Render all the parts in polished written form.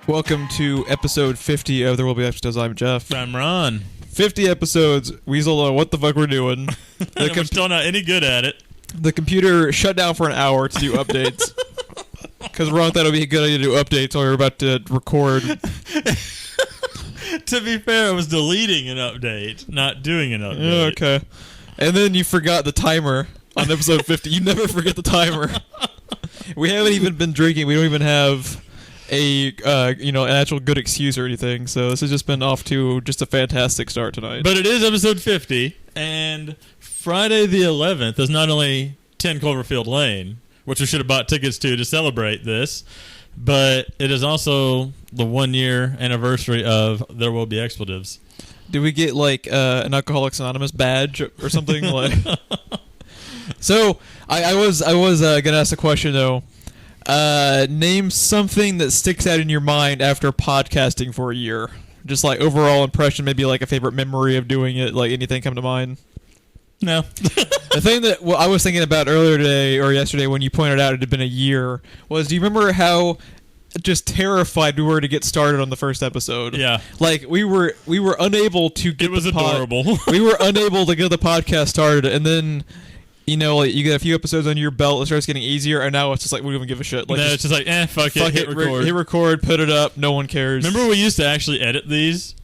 Welcome to episode 50 of There Will Be Episodes. I'm Jeff. I'm Ron. 50 episodes. Weasel know what the fuck we're doing. We're still not any good at it. The computer shut down for an hour to do updates. Because Ron thought it would be a good idea to do updates while we were about to record. To be fair, I was deleting an update, not doing an update. Okay. And then you forgot the timer on episode 50. You never forget the timer. We haven't even been drinking. We don't even have an actual good excuse or anything. So this has just been off to just a fantastic start tonight. But it is episode 50, and Friday the 11th is not only 10 Cloverfield Lane, which we should have bought tickets to celebrate this, but it is also the 1 year anniversary of There Will Be Expletives. Did we get like an Alcoholics Anonymous badge or something? Like, so I was gonna ask a question though. Name something that sticks out in your mind after podcasting for a year. Just like overall impression, maybe like a favorite memory of doing it. Like anything come to mind? No. The thing that I was thinking about earlier today or yesterday when you pointed out it had been a year was, do you remember how just terrified we were to get started on the first episode? Yeah. Like we were unable to get. It was adorable. We were unable to get the podcast started, and then like you get a few episodes under your belt, it starts getting easier, and now it's just like we don't even give a shit. Like, no, it's just like fuck it, hit record. Hit record, put it up. No one cares. Remember we used to actually edit these?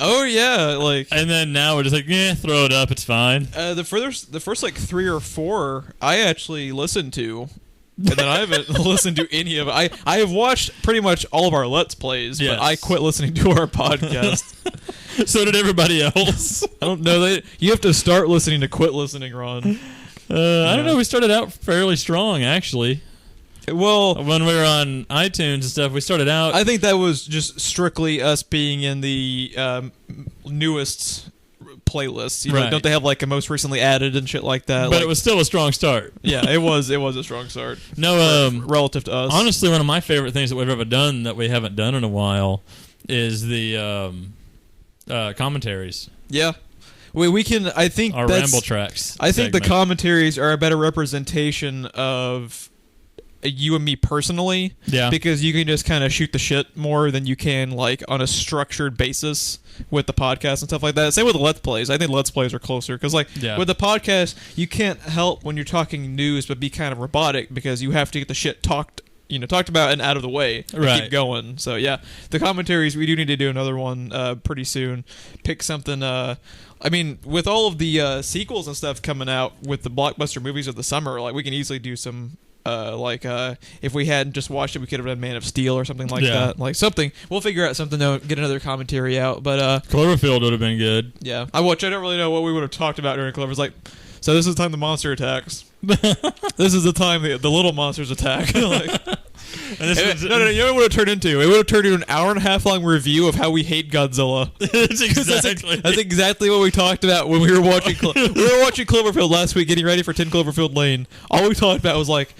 Oh yeah, like. And then now we're just like, throw it up, it's fine. The first like 3 or 4 I actually listened to, and then I haven't listened to any of it. I have watched pretty much all of our Let's Plays, yes. But I quit listening to our podcast. So did everybody else. I don't know. You have to start listening to quit listening, Ron. I don't know. We started out fairly strong, actually. Well, when we were on iTunes and stuff, we started out. I think that was just strictly us being in the newest playlists. You know, right. Don't they have like a most recently added and shit like that? But like, it was still a strong start. Yeah, it was a strong start. No, relative to us. Honestly, one of my favorite things that we've ever done that we haven't done in a while is the commentaries. Yeah. We can. I think our ramble tracks. I think the commentaries are a better representation of you and me personally. Yeah. Because you can just kind of shoot the shit more than you can like on a structured basis with the podcast and stuff like that. Same with the Let's Plays. I think Let's Plays are closer because with the podcast you can't help when you're talking news but be kind of robotic because you have to get the shit talked about and out of the way and keep going. So yeah, the commentaries, we do need to do another one pretty soon. Pick something. With all of the sequels and stuff coming out with the blockbuster movies of the summer, like we can easily do some. If we hadn't just watched it, we could have done Man of Steel or something like that. Like something. We'll figure out something to get another commentary out. But Cloverfield would have been good. Yeah, I don't really know what we would have talked about during Cloverfield. Like, so this is the time the monster attacks. This is the time the little monsters attack. No, you know what it would have turned into? It would have turned into an hour and a half long review of how we hate Godzilla. That's exactly what we talked about when we were watching. We were watching Cloverfield last week, getting ready for 10 Cloverfield Lane. All we talked about was like,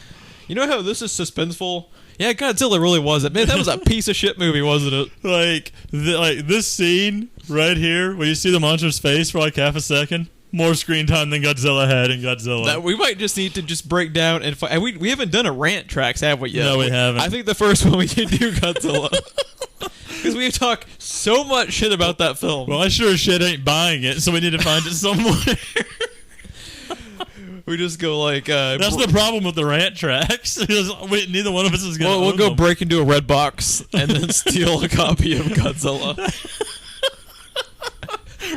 you know how this is suspenseful? Yeah, Godzilla really wasn't. Man, that was a piece of shit movie, wasn't it? Like this scene right here, where you see the monster's face for like half a second. More screen time than Godzilla had in Godzilla. We might just need to just break down and we haven't done a rant tracks, have we yet? No, we haven't. I think the first one we can do Godzilla. Because we talk so much shit about that film. Well, I sure as shit ain't buying it, so we need to find it somewhere. We just go like... That's the problem with the rant tracks. Neither one of us is going to We'll go break into a red box and then steal a copy of Godzilla.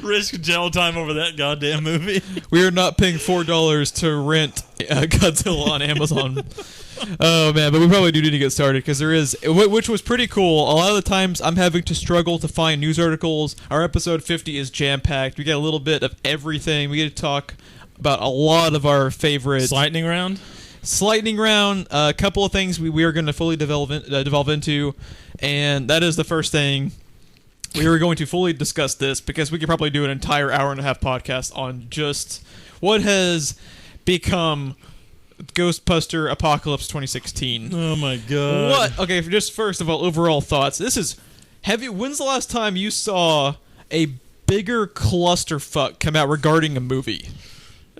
Risk jail time over that goddamn movie. We are not paying $4 to rent Godzilla on Amazon. Oh man, but we probably do need to get started because there is, which was pretty cool. A lot of the times I'm having to struggle to find news articles. Our episode 50 is jam-packed. We get a little bit of everything. We get to talk about a lot of our favorite... Lightning round, a couple of things we are going to fully devolve into, and that is the first thing. We were going to fully discuss this because we could probably do an entire hour and a half podcast on just what has become Ghostbuster Apocalypse 2016. Oh my god. What? Okay, just first of all, overall thoughts. When's the last time you saw a bigger clusterfuck come out regarding a movie?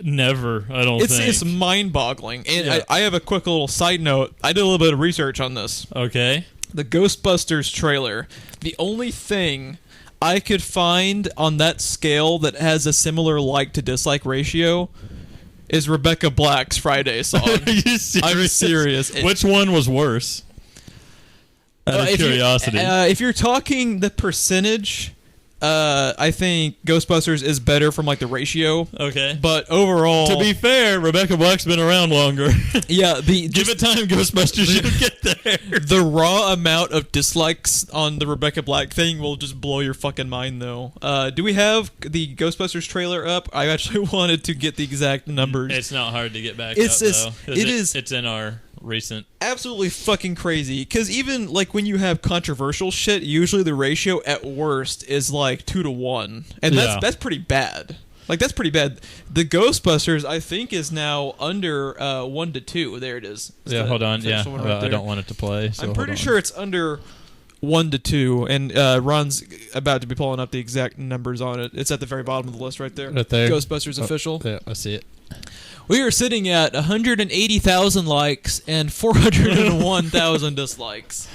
Never, I don't think. It's mind-boggling. And I have a quick little side note. I did a little bit of research on this. Okay. the Ghostbusters trailer. The only thing I could find on that scale that has a similar like to dislike ratio is Rebecca Black's Friday song. Are you serious? I'm serious. Which one was worse? Out of curiosity. If you're talking the percentage, I think Ghostbusters is better from like the ratio. Okay. But overall, to be fair, Rebecca Black's been around longer. Yeah, give it time, Ghostbusters should get there. The raw amount of dislikes on the Rebecca Black thing will just blow your fucking mind, though. Do we have the Ghostbusters trailer up? I actually wanted to get the exact numbers. It's not hard to get back up, though. It's in our recent. Absolutely fucking crazy. Because even like when you have controversial shit, usually the ratio at worst is like 2-1, and that's pretty bad. Like that's pretty bad. The Ghostbusters, I think, is now under 1-2. There it is. It's hold on. Yeah, I don't want it to play. So I'm pretty sure it's under 1-2, and Ron's about to be pulling up the exact numbers on it. It's at the very bottom of the list, right there. Right there. Ghostbusters official. Yeah, I see it. We are sitting at 180,000 likes and 401,000 dislikes.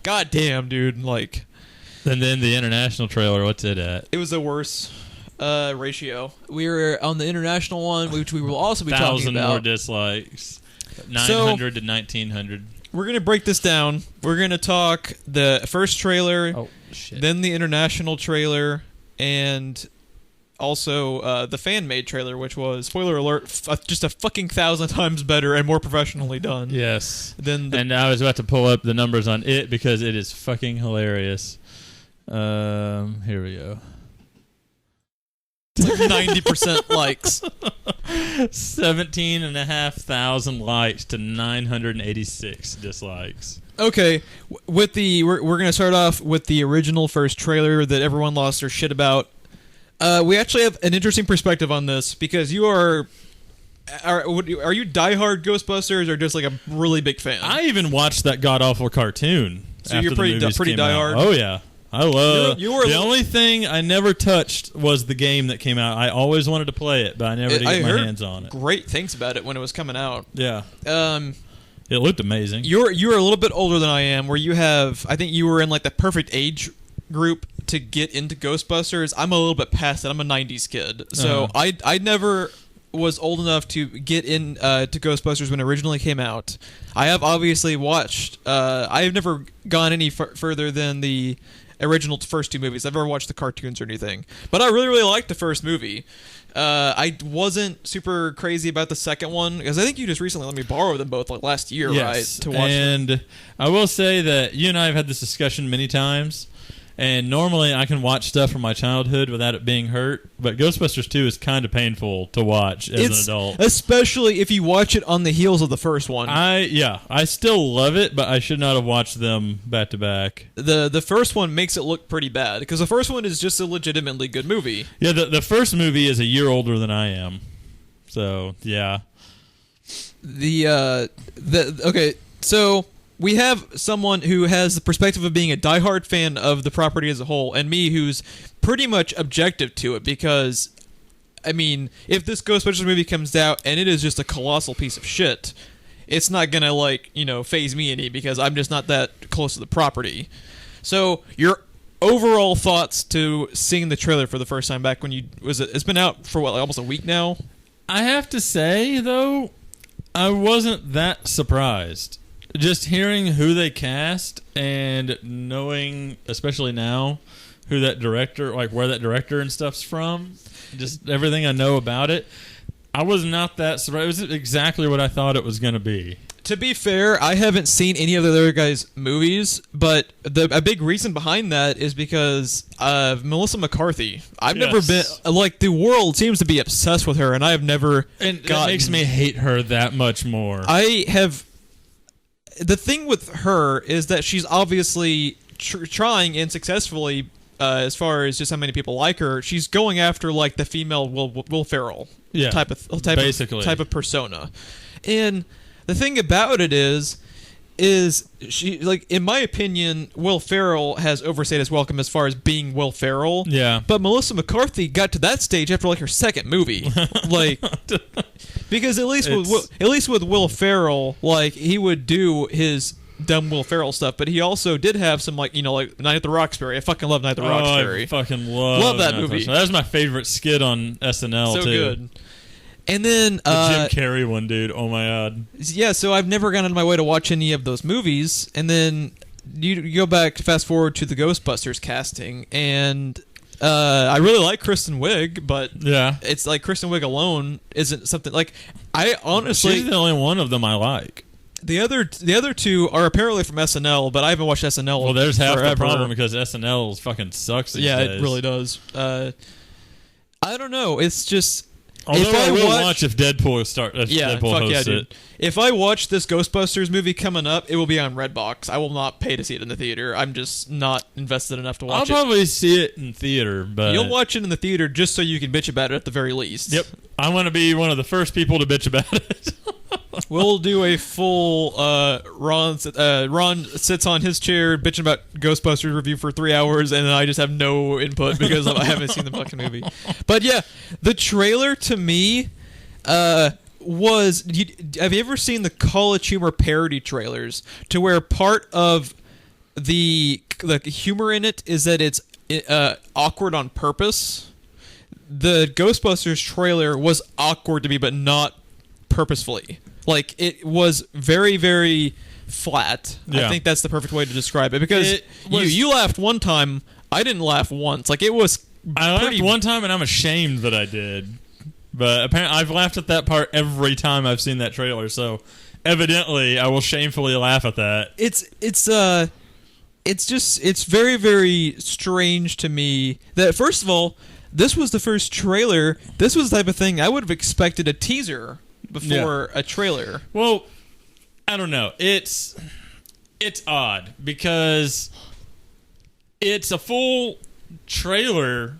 God damn, dude! Like, and then the international trailer. What's it at? It was the worst ratio. We were on the international one, which we will also be talking about. 1,000 more dislikes. 900 to 1,900. We're gonna break this down. We're gonna talk the first trailer, then the international trailer, and also the fan-made trailer, which was, spoiler alert, just a fucking 1,000 times better and more professionally done. Yes. And I was about to pull up the numbers on it because it is fucking hilarious. Here we go. It's like 90% likes. 17,500 likes to 986 dislikes. Okay, with we're going to start off with the original first trailer that everyone lost their shit about. We actually have an interesting perspective on this because you are you diehard Ghostbusters or just like a really big fan? I even watched that god awful cartoon. So you're pretty diehard. Oh yeah, I love. The only thing I never touched was the game that came out. I always wanted to play it, but I never did get my hands on it. Great things about it when it was coming out. Yeah. It looked amazing. You're a little bit older than I am, where you have. I think you were in like the perfect age group to get into Ghostbusters. I'm a little bit past that. I'm a 90s kid. So I never was old enough to get in to Ghostbusters when it originally came out. I have obviously watched I have never gone any further than the original first two movies. I've never watched the cartoons or anything. But I really, really liked the first movie. I wasn't super crazy about the second one because I think you just recently let me borrow them both like last year, right? To watch them. I will say that you and I have had this discussion many times. And normally I can watch stuff from my childhood without it being hurt, but Ghostbusters 2 is kind of painful to watch as an adult. Especially if you watch it on the heels of the first one. I still love it, but I should not have watched them back to back. The first one makes it look pretty bad, because the first one is just a legitimately good movie. Yeah, the first movie is a year older than I am. So, yeah. Okay, so we have someone who has the perspective of being a diehard fan of the property as a whole, and me who's pretty much objective to it because, I mean, if this Ghostbusters movie comes out and it is just a colossal piece of shit, it's not gonna, like, you know, phase me any because I'm just not that close to the property. So, your overall thoughts to seeing the trailer for the first time back when it's been out for what, like almost a week now? I have to say, though, I wasn't that surprised. Just hearing who they cast and knowing, especially now, who that director, like where that director and stuff's from, just everything I know about it, I was not that surprised. It was exactly what I thought it was going to be. To be fair, I haven't seen any of the other guys' movies, but a big reason behind that is because of Melissa McCarthy. I've never been, like, the world seems to be obsessed with her, and I have never that makes me hate her that much more. The thing with her is that she's obviously trying and successfully, as far as just how many people like her, she's going after like the female Will Ferrell type of persona. And the thing about it is she, like, in my opinion, Will Ferrell has overstayed his welcome as far as being Will Ferrell. Yeah. But Melissa McCarthy got to that stage after like her second movie. Like, because at least with Will Ferrell, like, he would do his dumb Will Ferrell stuff, but he also did have some like Night at the Roxbury. I fucking love Night at the Roxbury. I fucking love that movie. That was my favorite skit on SNL so too. Good. And then the Jim Carrey one, dude. Oh my god. Yeah, so I've never gone out of my way to watch any of those movies, and then you go back, fast forward to the Ghostbusters casting, and I really like Kristen Wiig, but it's like Kristen Wiig alone isn't something like I honestly. She's the only one of them I like. The other two are apparently from SNL, but I haven't watched SNL. Well, there's half forever. the problem because SNL fucking sucks these days. It really does. I don't know. It's just. Although I will watch if Deadpool hosts it. If I watch this Ghostbusters movie coming up, it will be on Redbox. I will not pay to see it in the theater. I'm just not invested enough to watch it. I'll probably see it in theater, but you'll watch it in the theater just so you can bitch about it at the very least. Yep, I want to be one of the first people to bitch about it. We'll do a full Ron sits on his chair bitching about Ghostbusters review for 3 hours, and I just have no input because I haven't seen the fucking movie. But yeah, the trailer to me was. Have you ever seen the College Humor parody trailers to where part of the humor in it is that it's awkward on purpose? The Ghostbusters trailer was awkward to me, but not purposefully. Like, it was very, very flat. Yeah. I think that's the perfect way to describe it. Because you laughed one time, I didn't laugh once. Like, it was I laughed one time, and I'm ashamed that I did. But apparently, I've laughed at that part every time I've seen that trailer. So, evidently, I will shamefully laugh at that. It's very, very strange to me that, first of all, this was the first trailer. This was the type of thing I would have expected a teaser before a trailer. Well, I don't know. It's odd because it's a full trailer,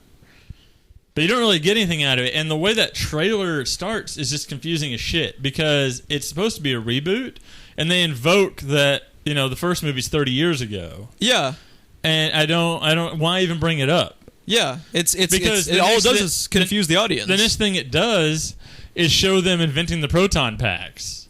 but you don't really get anything out of it. And the way that trailer starts is just confusing as shit because it's supposed to be a reboot, and they invoke that the first movie's 30 years ago. Yeah, and I don't. Why even bring it up? Yeah, because all it does is confuse the audience. The next thing it does is show them inventing the proton packs.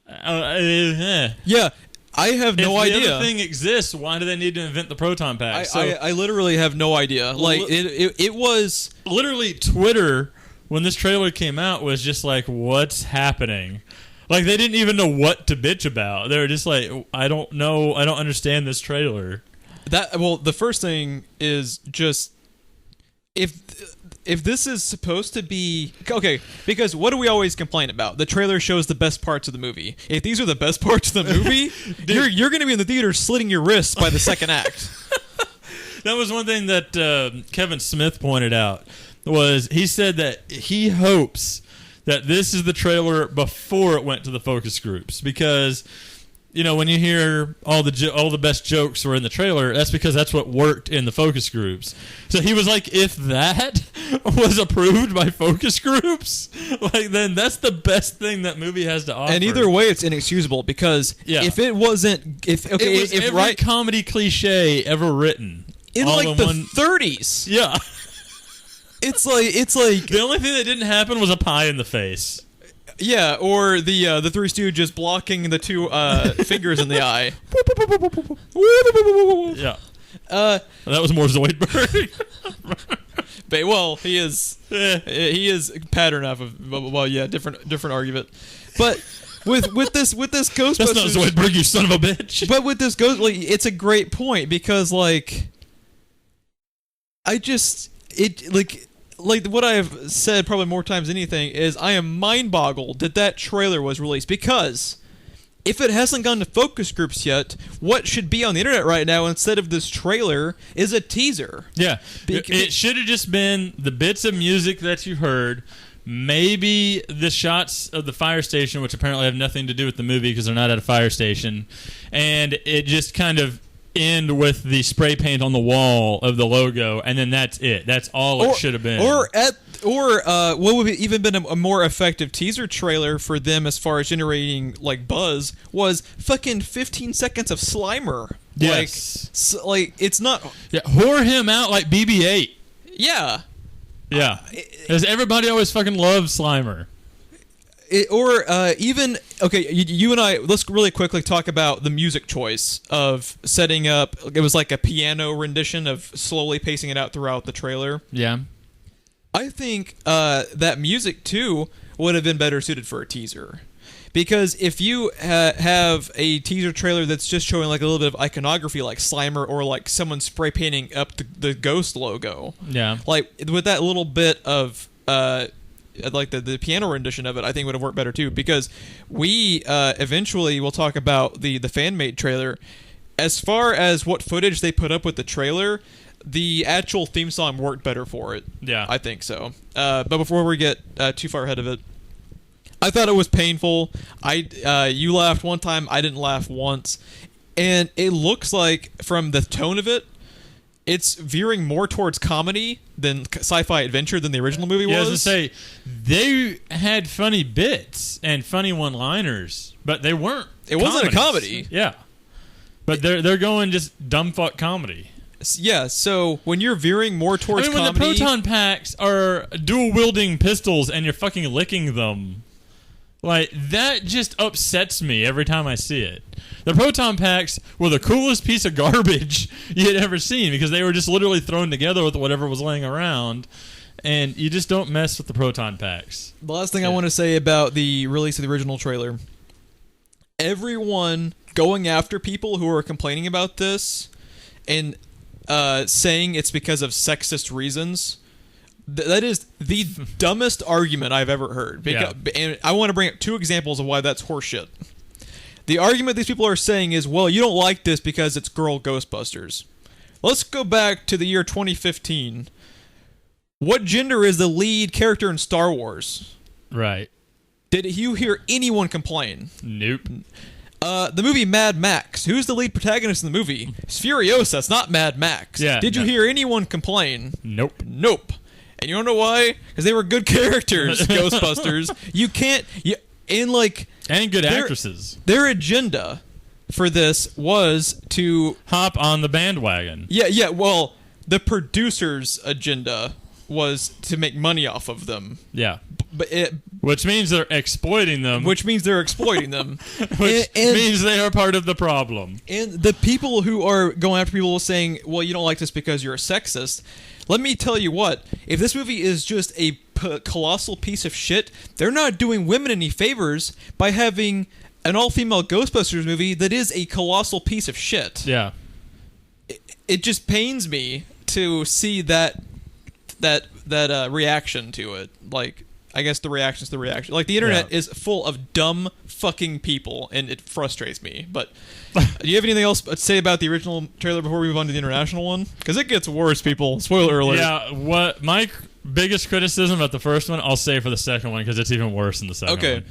Yeah, I have no idea. If the other thing exists, why do they need to invent the proton packs? I literally have no idea. Like, it was... Literally, Twitter, when this trailer came out, was just like, what's happening? Like, they didn't even know what to bitch about. They were just like, I don't know. I don't understand this trailer. The first thing is just... If this is supposed to be... Okay, because what do we always complain about? The trailer shows the best parts of the movie. If these are the best parts of the movie, you're going to be in the theater slitting your wrists by the second act. That was one thing that Kevin Smith pointed out. He said that he hopes that this is the trailer before it went to the focus groups. Because... when you hear all the best jokes were in the trailer, that's because that's what worked in the focus groups. So he was like, if that was approved by focus groups, like then that's the best thing that movie has to offer. And either way, it's inexcusable because if it wasn't, if every comedy cliche ever written in like the 30s, yeah, it's like the only thing that didn't happen was a pie in the face. Yeah, or the Three Stooges blocking the two fingers in the eye. Yeah. That was more Zoidberg. Well, he is pattern enough of different argument. But with this Ghostbusters, that's not Zoidberg, you son of a bitch. But with this it's a great point because like what I have said probably more times than anything is I am mind-boggled that trailer was released because if it hasn't gone to focus groups yet, what should be on the internet right now instead of this trailer is a teaser. Yeah, it should have just been the bits of music that you heard, maybe the shots of the fire station, which apparently have nothing to do with the movie because they're not at a fire station, and it just kind of end with the spray paint on the wall of the logo, and then that's it. That's all it should have been. Or what would have even been a more effective teaser trailer for them as far as generating like buzz was fucking 15 seconds of Slimer. Yes. Like it's not. Yeah, whore him out like BB-8. Yeah. Yeah. Because everybody always fucking loves Slimer. Even okay, you and I, let's really quickly talk about the music choice of setting up. It was like a piano rendition of slowly pacing it out throughout the trailer. Yeah, I think that music too would have been better suited for a teaser, because if you have a teaser trailer that's just showing like a little bit of iconography, like Slimer or like someone spray painting up the Ghost logo, like with that little bit of like the piano rendition of it, I think would have worked better too, because we eventually will talk about the fan-made trailer. As far as what footage they put up with the trailer, the actual theme song worked better for it. Yeah, I think so. But before we get too far ahead of it, I thought it was painful. You laughed one time, I didn't laugh once, and it looks like from the tone of it, it's veering more towards comedy than sci-fi adventure than the original movie was. Yeah, I was gonna say, they had funny bits and funny one-liners, but they weren't. It wasn't a comedy. Yeah, but they're going just dumb fuck comedy. Yeah, so when you're veering more towards when comedy, the proton packs are dual-wielding pistols and you're fucking licking them, like, that just upsets me every time I see it. The proton packs were the coolest piece of garbage you had ever seen, because they were just literally thrown together with whatever was laying around, and you just don't mess with the proton packs. The last thing I want to say about the release of the original trailer, everyone going after people who are complaining about this and saying it's because of sexist reasons, that is the dumbest argument I've ever heard. And I want to bring up two examples of why that's horseshit. The argument these people are saying is, well, you don't like this because it's girl Ghostbusters. Let's go back to the year 2015. What gender is the lead character in Star Wars? Right. Did you hear anyone complain? Nope. The movie Mad Max. Who's the lead protagonist in the movie? It's Furiosa. It's not Mad Max. Yeah, Did you hear anyone complain? Nope. Nope. And you don't know why? Because they were good characters, Ghostbusters. You can't... And good actresses. Their agenda for this was to... hop on the bandwagon. Yeah, well, the producer's agenda was to make money off of them. Yeah. Which means they're exploiting them. Which means they're exploiting them. Which means they are part of the problem. And the people who are going after people saying, well, you don't like this because you're a sexist... Let me tell you what, if this movie is just a colossal piece of shit, they're not doing women any favors by having an all-female Ghostbusters movie that is a colossal piece of shit. Yeah. It just pains me to see that reaction to it. Like, I guess the reaction's the reaction. Like, the internet is full of dumb fucking people, and it frustrates me. But do you have anything else to say about the original trailer before we move on to the international one? Because it gets worse, people. Spoiler alert. Yeah, what my biggest criticism about the first one, I'll say for the second one, because it's even worse than the second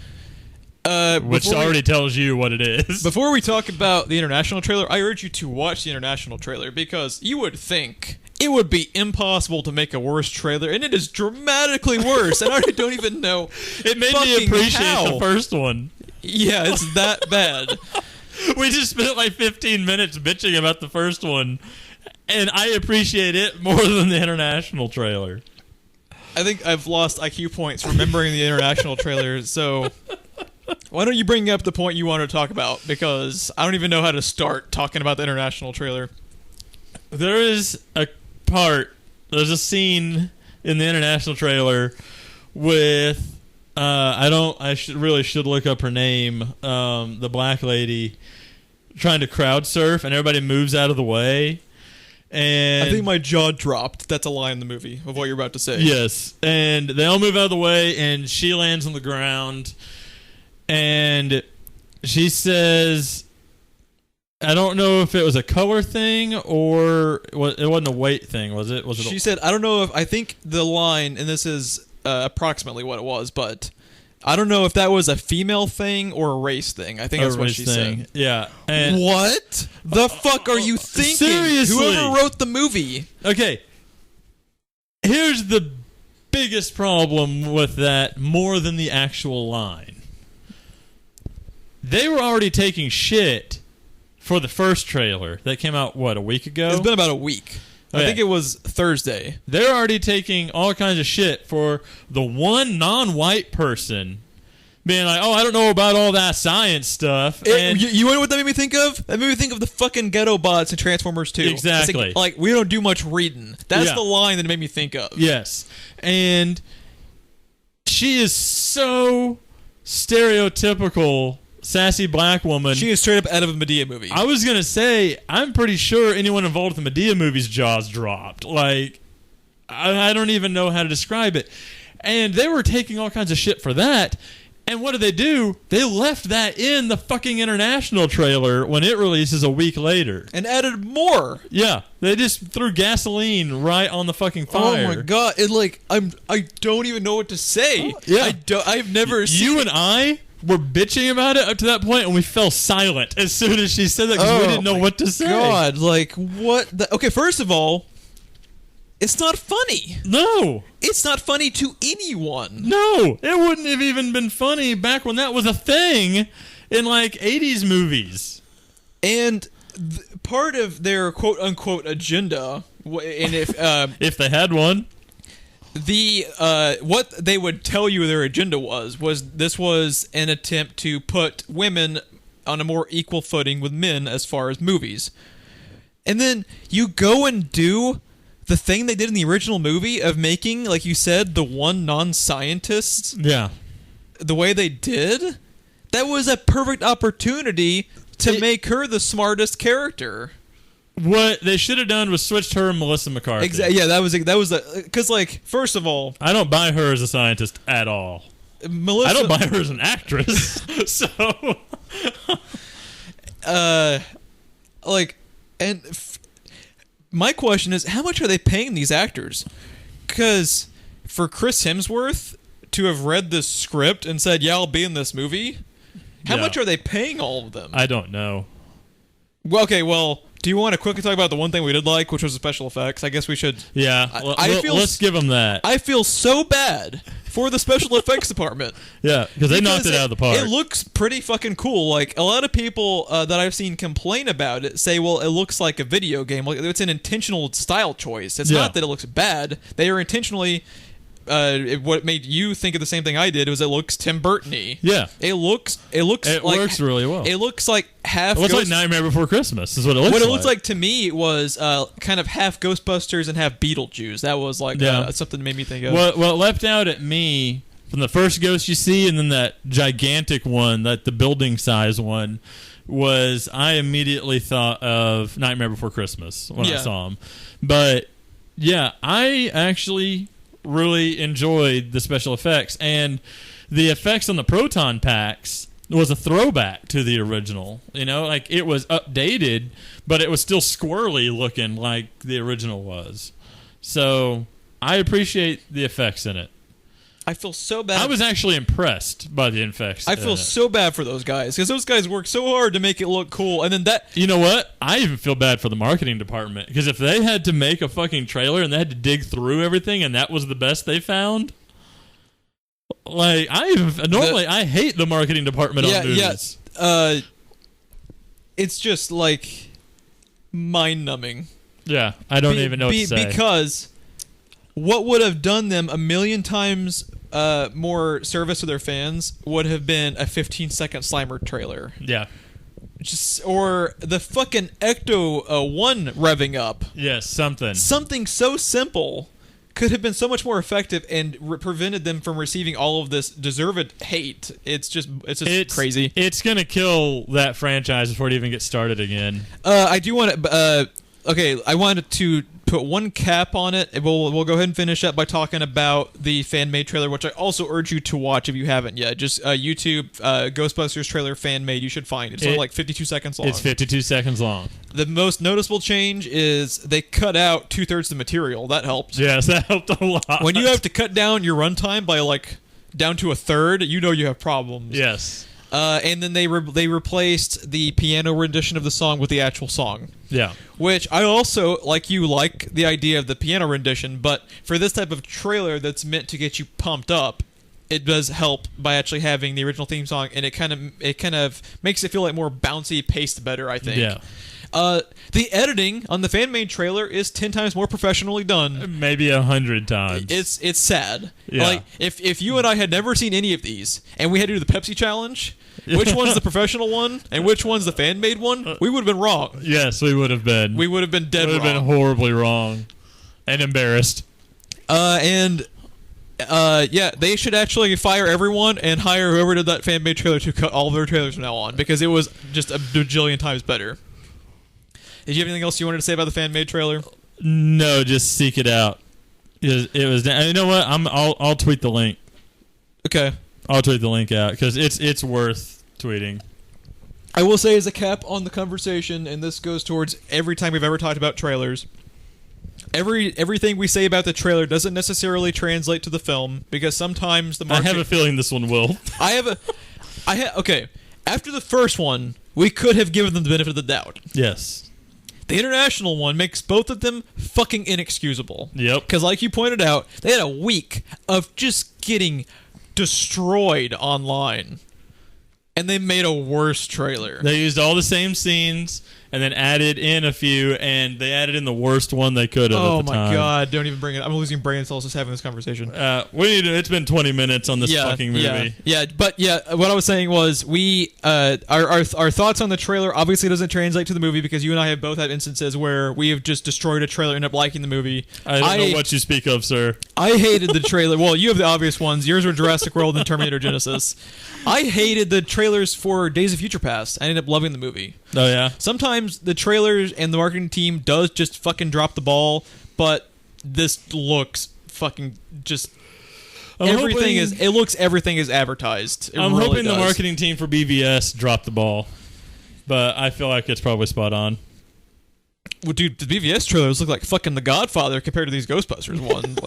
one. Which already tells you what it is. Before we talk about the international trailer, I urge you to watch the international trailer, because you would think it would be impossible to make a worse trailer, and it is dramatically worse. And I don't even know. It made me appreciate the first one. Yeah, it's that bad. We just spent like 15 minutes bitching about the first one, and I appreciate it more than the international trailer. I think I've lost IQ points remembering the international trailer, so why don't you bring up the point you want to talk about? Because I don't even know how to start talking about the international trailer. There is there's a scene in the international trailer with I should look up her name, the black lady trying to crowd surf, and everybody moves out of the way. And I think my jaw dropped. That's a line in the movie of what you're about to say. Yes, and they all move out of the way, and she lands on the ground, and she says, I don't know if it was a color thing or it wasn't a weight thing, was it? She said, I don't know if, I think the line, and this is approximately what it was, but I don't know if that was a female thing or a race thing. I think that's what she's saying. Yeah. And what the fuck are you thinking? Seriously. Whoever wrote the movie. Okay. Here's the biggest problem with that, more than the actual line. They were already taking shit for the first trailer that came out, a week ago? It's been about a week. Okay. I think it was Thursday. They're already taking all kinds of shit for the one non-white person being like, "Oh, I don't know about all that science stuff." And you know what that made me think of? That made me think of the fucking ghetto bots in Transformers 2. Exactly. Like, we don't do much reading. That's the line that it made me think of. Yes. And she is so stereotypical sassy black woman. She is straight up out of a Medea movie. I was going to say, I'm pretty sure anyone involved with the Medea movies' jaws dropped. Like, I don't even know how to describe it. And they were taking all kinds of shit for that. And what did they do? They left that in the fucking international trailer when it releases a week later. And added more. Yeah. They just threw gasoline right on the fucking fire. Oh my god. I don't even know what to say. Oh, yeah. I've never seen You and I were bitching about it up to that point, and we fell silent as soon as she said that because we didn't know what to say. God, like, what? Okay, first of all, it's not funny. No. It's not funny to anyone. No. It wouldn't have even been funny back when that was a thing in, like, 80s movies. And part of their quote-unquote agenda, and if they had one, what they would tell you their agenda was this was an attempt to put women on a more equal footing with men as far as movies. And then you go and do the thing they did in the original movie of making, like you said, the one non-scientist. Yeah. The way they did, that was a perfect opportunity to make her the smartest character. What they should have done was switched her and Melissa McCarthy. Exactly. Yeah, that was because, like, first of all, I don't buy her as a scientist at all. I don't buy her as an actress. So, my question is, how much are they paying these actors? Because for Chris Hemsworth to have read this script and said, "Yeah, I'll be in this movie," how much are they paying all of them? I don't know. Well, okay, well, do you want to quickly talk about the one thing we did like, which was the special effects? I guess we should. Yeah, let's give them that. I feel so bad for the special effects department. Yeah, because they knocked it out of the park. It looks pretty fucking cool. Like, a lot of people that I've seen complain about it say, well, it looks like a video game. Like, it's an intentional style choice. It's not that it looks bad. They are intentionally... what made you think of the same thing I did was it looks Tim Burton-y. Yeah. It works really well. It looks like half... It looks like Nightmare Before Christmas is what it looks like. What it looks like to me was kind of half Ghostbusters and half Beetlejuice. That was like something that made me think of... What leapt out at me from the first ghost you see and then that gigantic one, the building size one, was I immediately thought of Nightmare Before Christmas when I saw him. But, yeah, I actually... really enjoyed the special effects, and the effects on the proton packs was a throwback to the original. You know, like, it was updated, but it was still squirrely looking like the original was. So I appreciate the effects in it. I feel so bad. I was actually impressed by the effects. I feel so bad for those guys because those guys worked so hard to make it look cool, and then that... You know what? I even feel bad for the marketing department because if they had to make a fucking trailer and they had to dig through everything and that was the best they found, like, I hate the marketing department on movies. Yeah. It's just like mind-numbing. Yeah, I don't even know what to say. Because what would have done them a million times more service to their fans would have been a 15-second Slimer trailer. Yeah. Or the fucking Ecto 1 revving up. Yes, something. Something so simple could have been so much more effective and prevented them from receiving all of this deserved hate. It's just crazy. It's going to kill that franchise before it even gets started again. I do want to... okay, I wanted to put one cap on it. We'll go ahead and finish up by talking about the fan-made trailer, which I also urge you to watch if you haven't yet. Just YouTube Ghostbusters trailer fan-made. You should find it. It's only like 52 seconds long. It's 52 seconds long. The most noticeable change is they cut out 2/3 of the material. That helped. Yes, that helped a lot. When you have to cut down your runtime by like down to 1/3, you know you have problems. Yes. And then they replaced the piano rendition of the song with the actual song. Yeah. Which I also, like you, like the idea of the piano rendition, but for this type of trailer that's meant to get you pumped up, it does help by actually having the original theme song, and it kind of makes it feel like more bouncy, paced better, I think. Yeah. The editing on the fan-made trailer is 10 times more professionally done. Maybe 100 times. It's sad. Yeah. Like, if you and I had never seen any of these, and we had to do the Pepsi challenge, which one's the professional one, and which one's the fan-made one, we would have been wrong. Yes, we would have been. We would have been dead wrong. We would have been horribly wrong. And embarrassed. They should actually fire everyone and hire whoever did that fan-made trailer to cut all of their trailers from now on, because it was just a bajillion times better. Did you have anything else you wanted to say about the fan-made trailer? No, just seek it out. It was. You know what? I'll tweet the link. Okay. I'll tweet the link out because it's worth tweeting. I will say as a cap on the conversation, and this goes towards every time we've ever talked about trailers. Everything we say about the trailer doesn't necessarily translate to the film, because sometimes the market... I have a feeling this one will. Okay. After the first one, we could have given them the benefit of the doubt. Yes. The international one makes both of them fucking inexcusable. Yep. Because like you pointed out, they had a week of just getting destroyed online. And they made a worse trailer. They used all the same scenes and then added in a few, and they added in the worst one they could have at the time. Oh my god, don't even bring it. I'm losing brain cells just having this conversation. It's been 20 minutes on this fucking movie. But what I was saying was our thoughts on the trailer obviously doesn't translate to the movie, because you and I have both had instances where we have just destroyed a trailer and ended up liking the movie. I don't know what you speak of, sir. I hated the trailer. Well, you have the obvious ones. Yours were Jurassic World and Terminator Genesis. I hated the trailers for Days of Future Past. I ended up loving the movie. Oh, yeah? Sometimes the trailers and the marketing team does just fucking drop the ball, but this looks fucking just... It looks everything is advertised. I'm hoping the marketing team for BVS dropped the ball, but I feel like it's probably spot on. Well, dude, the BVS trailers look like fucking The Godfather compared to these Ghostbusters ones.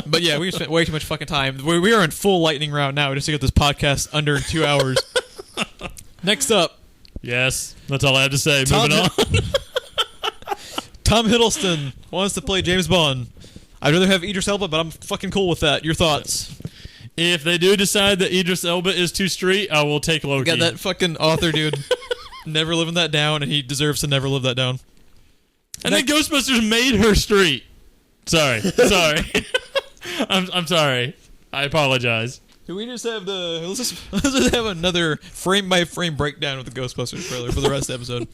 But yeah, we spent way too much fucking time. We are in full lightning round now just to get this podcast under 2 hours. Next up. Yes, that's all I have to say. Moving on. Tom Hiddleston wants to play James Bond. I'd rather have Idris Elba, but I'm fucking cool with that. Your thoughts? If they do decide that Idris Elba is too street, I will take Loki. Got that fucking author dude never living that down, and he deserves to never live that down. And then Ghostbusters made her street. Sorry. I'm sorry. I apologize. Can we just have let's just have another frame by frame breakdown of the Ghostbusters trailer for the rest of the episode.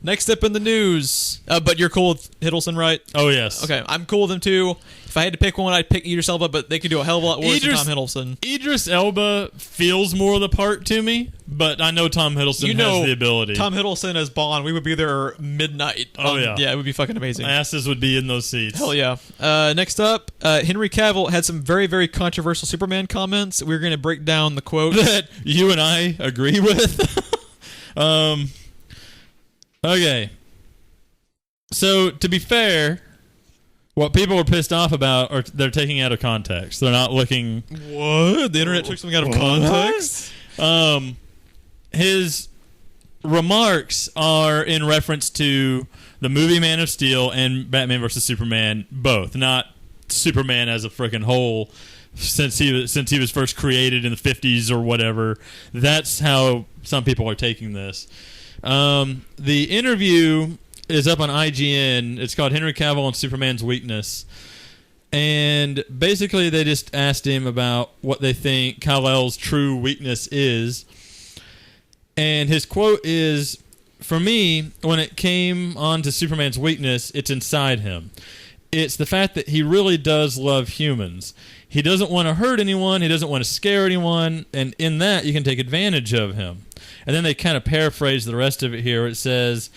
Next up in the news, but you're cool with Hiddleston, right? Oh yes. Okay, I'm cool with him too. If I had to pick one, I'd pick Idris Elba, but they could do a hell of a lot worse than Tom Hiddleston. Idris Elba feels more of the part to me, but I know Tom Hiddleston has the ability. Tom Hiddleston as Bond, we would be there midnight. Oh yeah. Yeah, it would be fucking amazing. Asses would be in those seats. Hell yeah. Next up, Henry Cavill had some very, very controversial Superman comments. We're going to break down the quote that you and I agree with. Okay. So, to be fair, what people were pissed off about are they're taking out of context. They're not looking... What? The internet took something out of context? His remarks are in reference to the movie Man of Steel and Batman vs. Superman, both. Not Superman as a freaking whole, since he was first created in the 50s or whatever. That's how some people are taking this. The interview is up on IGN. It's called Henry Cavill and Superman's Weakness. And basically they just asked him about what they think Kal-El's true weakness is. And his quote is, "For me, when it came on to Superman's weakness, it's inside him. It's the fact that he really does love humans. He doesn't want to hurt anyone. He doesn't want to scare anyone. And in that, you can take advantage of him." And then they kind of paraphrase the rest of it here. It says,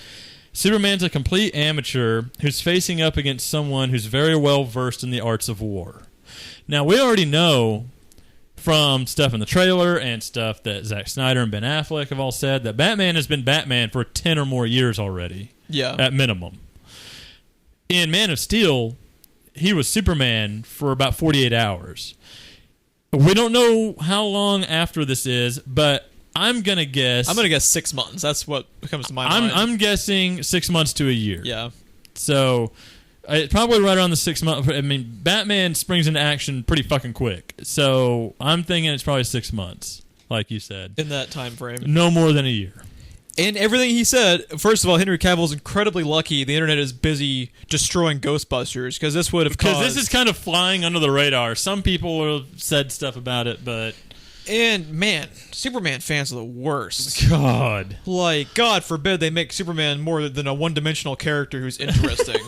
"Superman's a complete amateur who's facing up against someone who's very well versed in the arts of war." Now, we already know from stuff in the trailer and stuff that Zack Snyder and Ben Affleck have all said that Batman has been Batman for 10 or more years already. Yeah. At minimum. In Man of Steel, he was Superman for about 48 hours. We don't know how long after this is, but I'm going to guess... 6 months. That's what comes to my mind. I'm guessing 6 months to a year. Yeah. So, probably right around the 6 month... I mean, Batman springs into action pretty fucking quick. So, I'm thinking it's probably 6 months, like you said. In that time frame. No more than a year. And everything he said, first of all, Henry Cavill's incredibly lucky. The internet is busy destroying Ghostbusters because this would have caused... Because this is kind of flying under the radar. Some people have said stuff about it, but... And, man, Superman fans are the worst. God. Like, God forbid they make Superman more than a one-dimensional character who's interesting.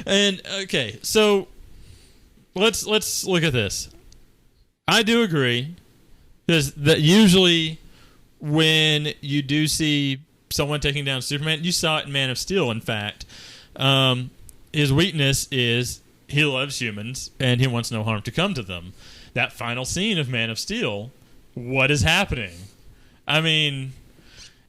And, okay, so let's look at this. I do agree that usually... when you do see someone taking down Superman, you saw it in Man of Steel, in fact. His weakness is he loves humans, and he wants no harm to come to them. That final scene of Man of Steel, what is happening? I mean,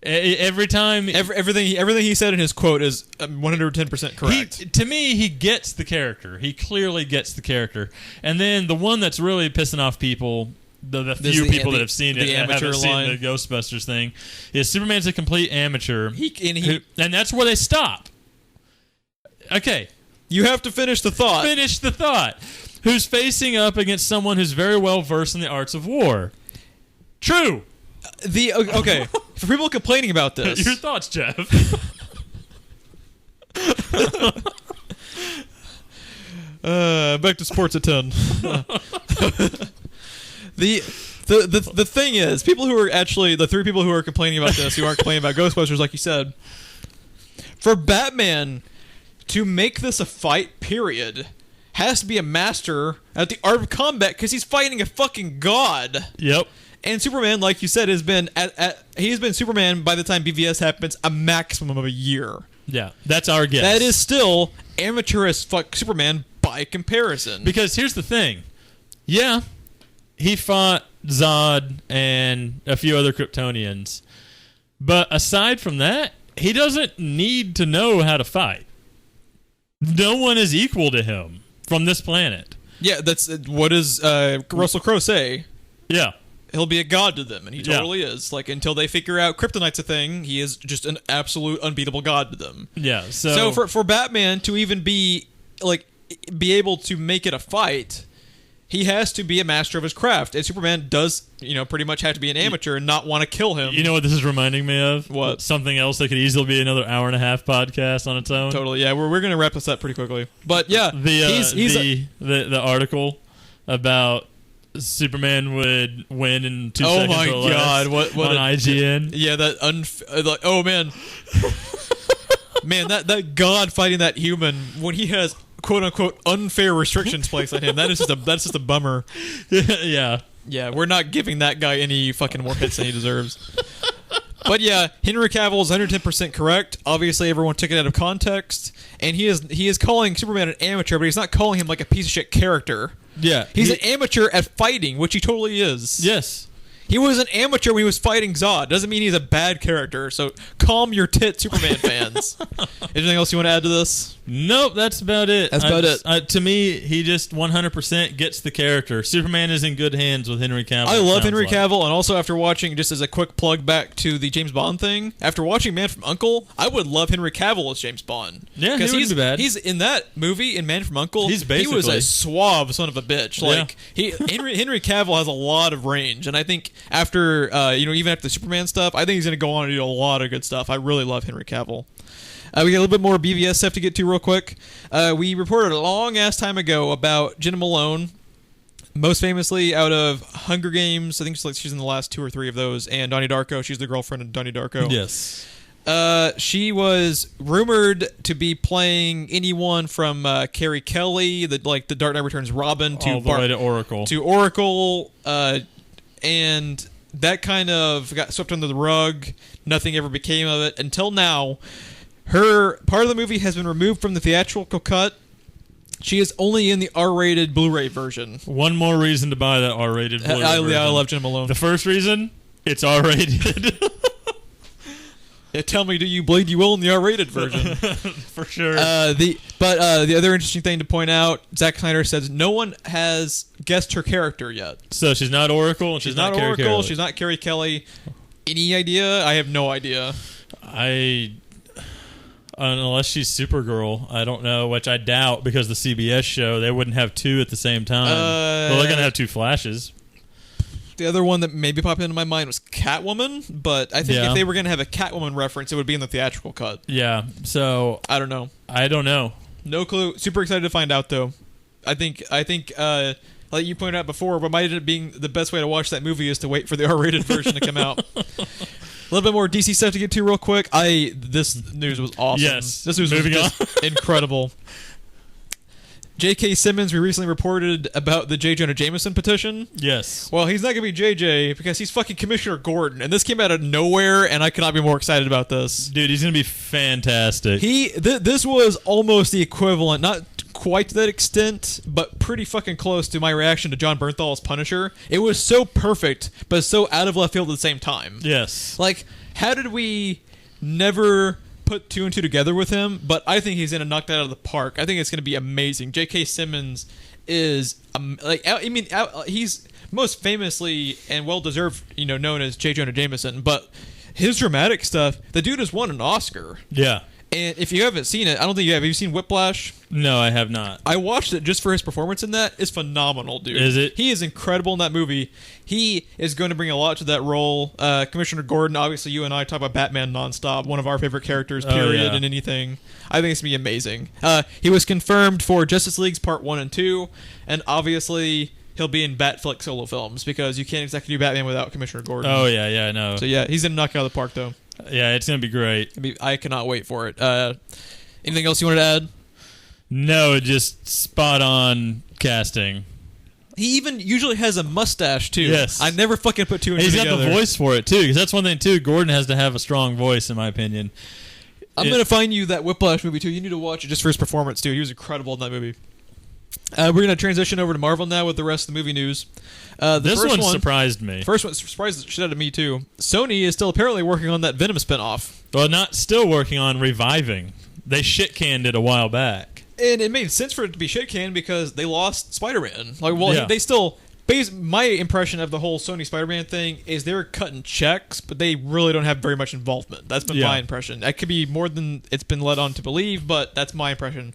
every time... Everything he said in his quote is 110% correct. To me, he gets the character. He clearly gets the character. And then the one that's really pissing off people... The few people that have seen it and haven't seen the Ghostbusters thing is Superman's a complete amateur. And that's where they stop. Okay. You have to finish the thought. Finish the thought. Who's facing up against someone who's very well versed in the arts of war. True. Okay. For people complaining about this. Your thoughts, Jeff. Back to sports at 10. The thing is, people who are actually the three people who are complaining about this, who aren't complaining about Ghostbusters, like you said, for Batman to make this a fight, period, has to be a master at the art of combat because he's fighting a fucking god. Yep. And Superman, like you said, has been he's been Superman by the time BVS happens a maximum of a year. Yeah, that's our guess. That is still amateur as fuck Superman by comparison. Because here's the thing. Yeah. He fought Zod and a few other Kryptonians. But aside from that, he doesn't need to know how to fight. No one is equal to him from this planet. Yeah, that's what does Russell Crowe say? Yeah. He'll be a god to them, and he totally is. Like, until they figure out Kryptonite's a thing, he is just an absolute unbeatable god to them. Yeah, so for Batman to even be able to make it a fight... He has to be a master of his craft, and Superman does, pretty much have to be an amateur and not want to kill him. You know what this is reminding me of? What? Something else that could easily be another hour-and-a-half podcast on its own. Totally, yeah. We're going to wrap this up pretty quickly. But, yeah, the article about Superman would win in 2 seconds or less. Oh, my God. What on IGN. Yeah, that oh, man. Man, that god fighting that human, when he has... "quote unquote" unfair restrictions placed on him. That's just a bummer. Yeah. Yeah, we're not giving that guy any fucking more hits than he deserves. But yeah, Henry Cavill is 110% correct. Obviously, everyone took it out of context, and he is calling Superman an amateur, but he's not calling him like a piece of shit character. Yeah, he's an amateur at fighting, which he totally is. Yes. He was an amateur when he was fighting Zod. Doesn't mean he's a bad character. So calm your tit, Superman fans. Anything else you want to add to this? Nope, that's about it. That's about it. To me, he just 100% gets the character. Superman is in good hands with Henry Cavill. I love Henry Cavill, and also after watching, just as a quick plug back to the James Bond thing, after watching Man from U.N.C.L.E., I would love Henry Cavill as James Bond. Yeah, he wouldn't be bad. He's in that movie, in Man from U.N.C.L.E., he was a suave son of a bitch. Like, Henry Cavill has a lot of range, and I think after, even after the Superman stuff, I think he's going to go on and do a lot of good stuff. I really love Henry Cavill. We got a little bit more BVS stuff to get to real quick. We reported a long-ass time ago about Jena Malone, most famously out of Hunger Games. I think she's in the last 2 or 3 of those, and Donnie Darko. She's the girlfriend of Donnie Darko. Yes. She was rumored to be playing anyone from Carrie Kelly, the Dark Knight Returns Robin, all the way to Oracle. And that kind of got swept under the rug. Nothing ever became of it until now. Her part of the movie has been removed from the theatrical cut. She is only in the R-rated Blu-ray version. One more reason to buy that R-rated Blu-ray version. I love Jena Malone. The first reason, it's R-rated. Yeah, tell me, do you bleed? You will in the R-rated version. For sure. The other interesting thing to point out, Zack Snyder says no one has guessed her character yet. So she's not Oracle, and she's not Carrie Oracle. Kelly. She's not Carrie Kelly. Any idea? I have no idea. Unless she's Supergirl, I don't know, which I doubt because the CBS show, they wouldn't have 2 at the same time. Well, they're going to have 2 Flashes. The other one that maybe popped into my mind was Catwoman, but I think if they were going to have a Catwoman reference, it would be in the theatrical cut. Yeah, so I don't know. No clue. Super excited to find out, though. I think like you pointed out before, what might end up being the best way to watch that movie is to wait for the R-rated version to come out. A little bit more DC stuff to get to real quick. This news was awesome. Yes. This news was just incredible. J.K. Simmons, we recently reported about the J. Jonah Jameson petition. Yes. Well, he's not going to be JJ because he's fucking Commissioner Gordon, and this came out of nowhere, and I could not be more excited about this. Dude, he's going to be fantastic. This was almost the equivalent, not quite to that extent, but pretty fucking close to my reaction to Jon Bernthal's Punisher. It was so perfect, but so out of left field at the same time. Yes. Like, how did we never put two and two together with him? But I think he's going to knock that out of the park. I think it's going to be amazing. J.K. Simmons is he's most famously and well deserved, known as J. Jonah Jameson. But his dramatic stuff, the dude has won an Oscar. Yeah. And if you haven't seen it, I don't think you have. Have you seen Whiplash? No, I have not. I watched it just for his performance in that. It's phenomenal, dude. Is it? He is incredible in that movie. He is going to bring a lot to that role. Commissioner Gordon, obviously you and I talk about Batman nonstop, one of our favorite characters, period, in anything. I think it's going to be amazing. He was confirmed for Justice League's Part 1 and 2, and obviously he'll be in Batflick solo films because you can't exactly do Batman without Commissioner Gordon. Oh, yeah, I know. So yeah, he's going to knock it out of the park, though. Yeah, it's going to be great. I cannot wait for it. Anything else you wanted to add? No, just spot on casting. He even usually has a mustache, too. Yes. I never fucking put two and two together. He's got the voice for it, too, because that's one thing, too. Gordon has to have a strong voice, in my opinion. I'm going to find you that Whiplash movie, too. You need to watch it just for his performance, too. He was incredible in that movie. We're going to transition over to Marvel now with the rest of the movie news. This one surprised me. First one surprised the shit out of me, too. Sony is still apparently working on that Venom spinoff. Well, not still working on reviving. They shit-canned it a while back. And it made sense for it to be shit-canned because they lost Spider-Man. They still... My impression of the whole Sony Spider-Man thing is they're cutting checks, but they really don't have very much involvement. That's been my impression. That could be more than it's been led on to believe, but that's my impression.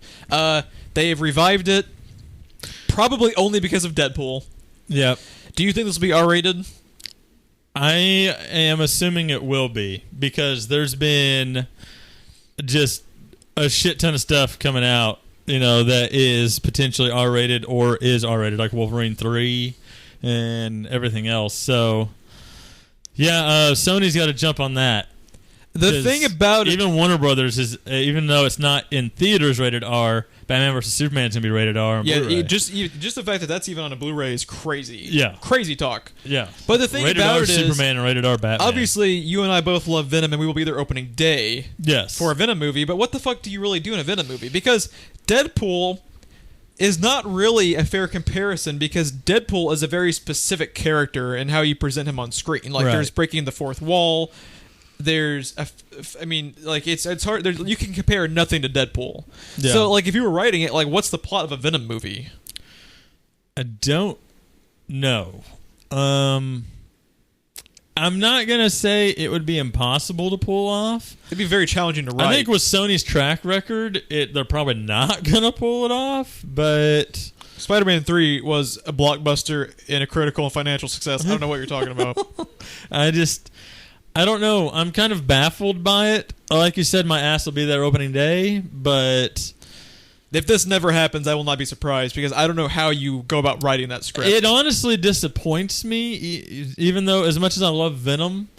They've revived it, probably only because of Deadpool. Yep. Do you think this will be R-rated? I am assuming it will be, because there's been just a shit ton of stuff coming out, that is potentially R-rated or is R-rated, like Wolverine 3 and everything else. So, yeah, Sony's got to jump on that. The thing about even Warner Brothers is, even though it's not in theaters rated R, Batman vs Superman is gonna be rated R. On Blu-ray. Just the fact that that's even on a Blu-ray is crazy. Yeah, crazy talk. Yeah, but the thing rated about R it is, Superman and rated R Batman. Obviously, you and I both love Venom, and we will be there opening day. Yes, for a Venom movie. But what the fuck do you really do in a Venom movie? Because Deadpool is not really a fair comparison, because Deadpool is a very specific character in how you present him on screen. Like there's breaking the fourth wall. There's it's hard. You can compare nothing to Deadpool. Yeah. So if you were writing it, what's the plot of a Venom movie? I don't know. I'm not gonna say it would be impossible to pull off. It'd be very challenging to write. I think with Sony's track record, they're probably not gonna pull it off. But Spider-Man 3 was a blockbuster and a critical and financial success. I don't know what you're talking about. I don't know. I'm kind of baffled by it. Like you said, my ass will be there opening day, but if this never happens, I will not be surprised, because I don't know how you go about writing that script. It honestly disappoints me, even though as much as I love Venom,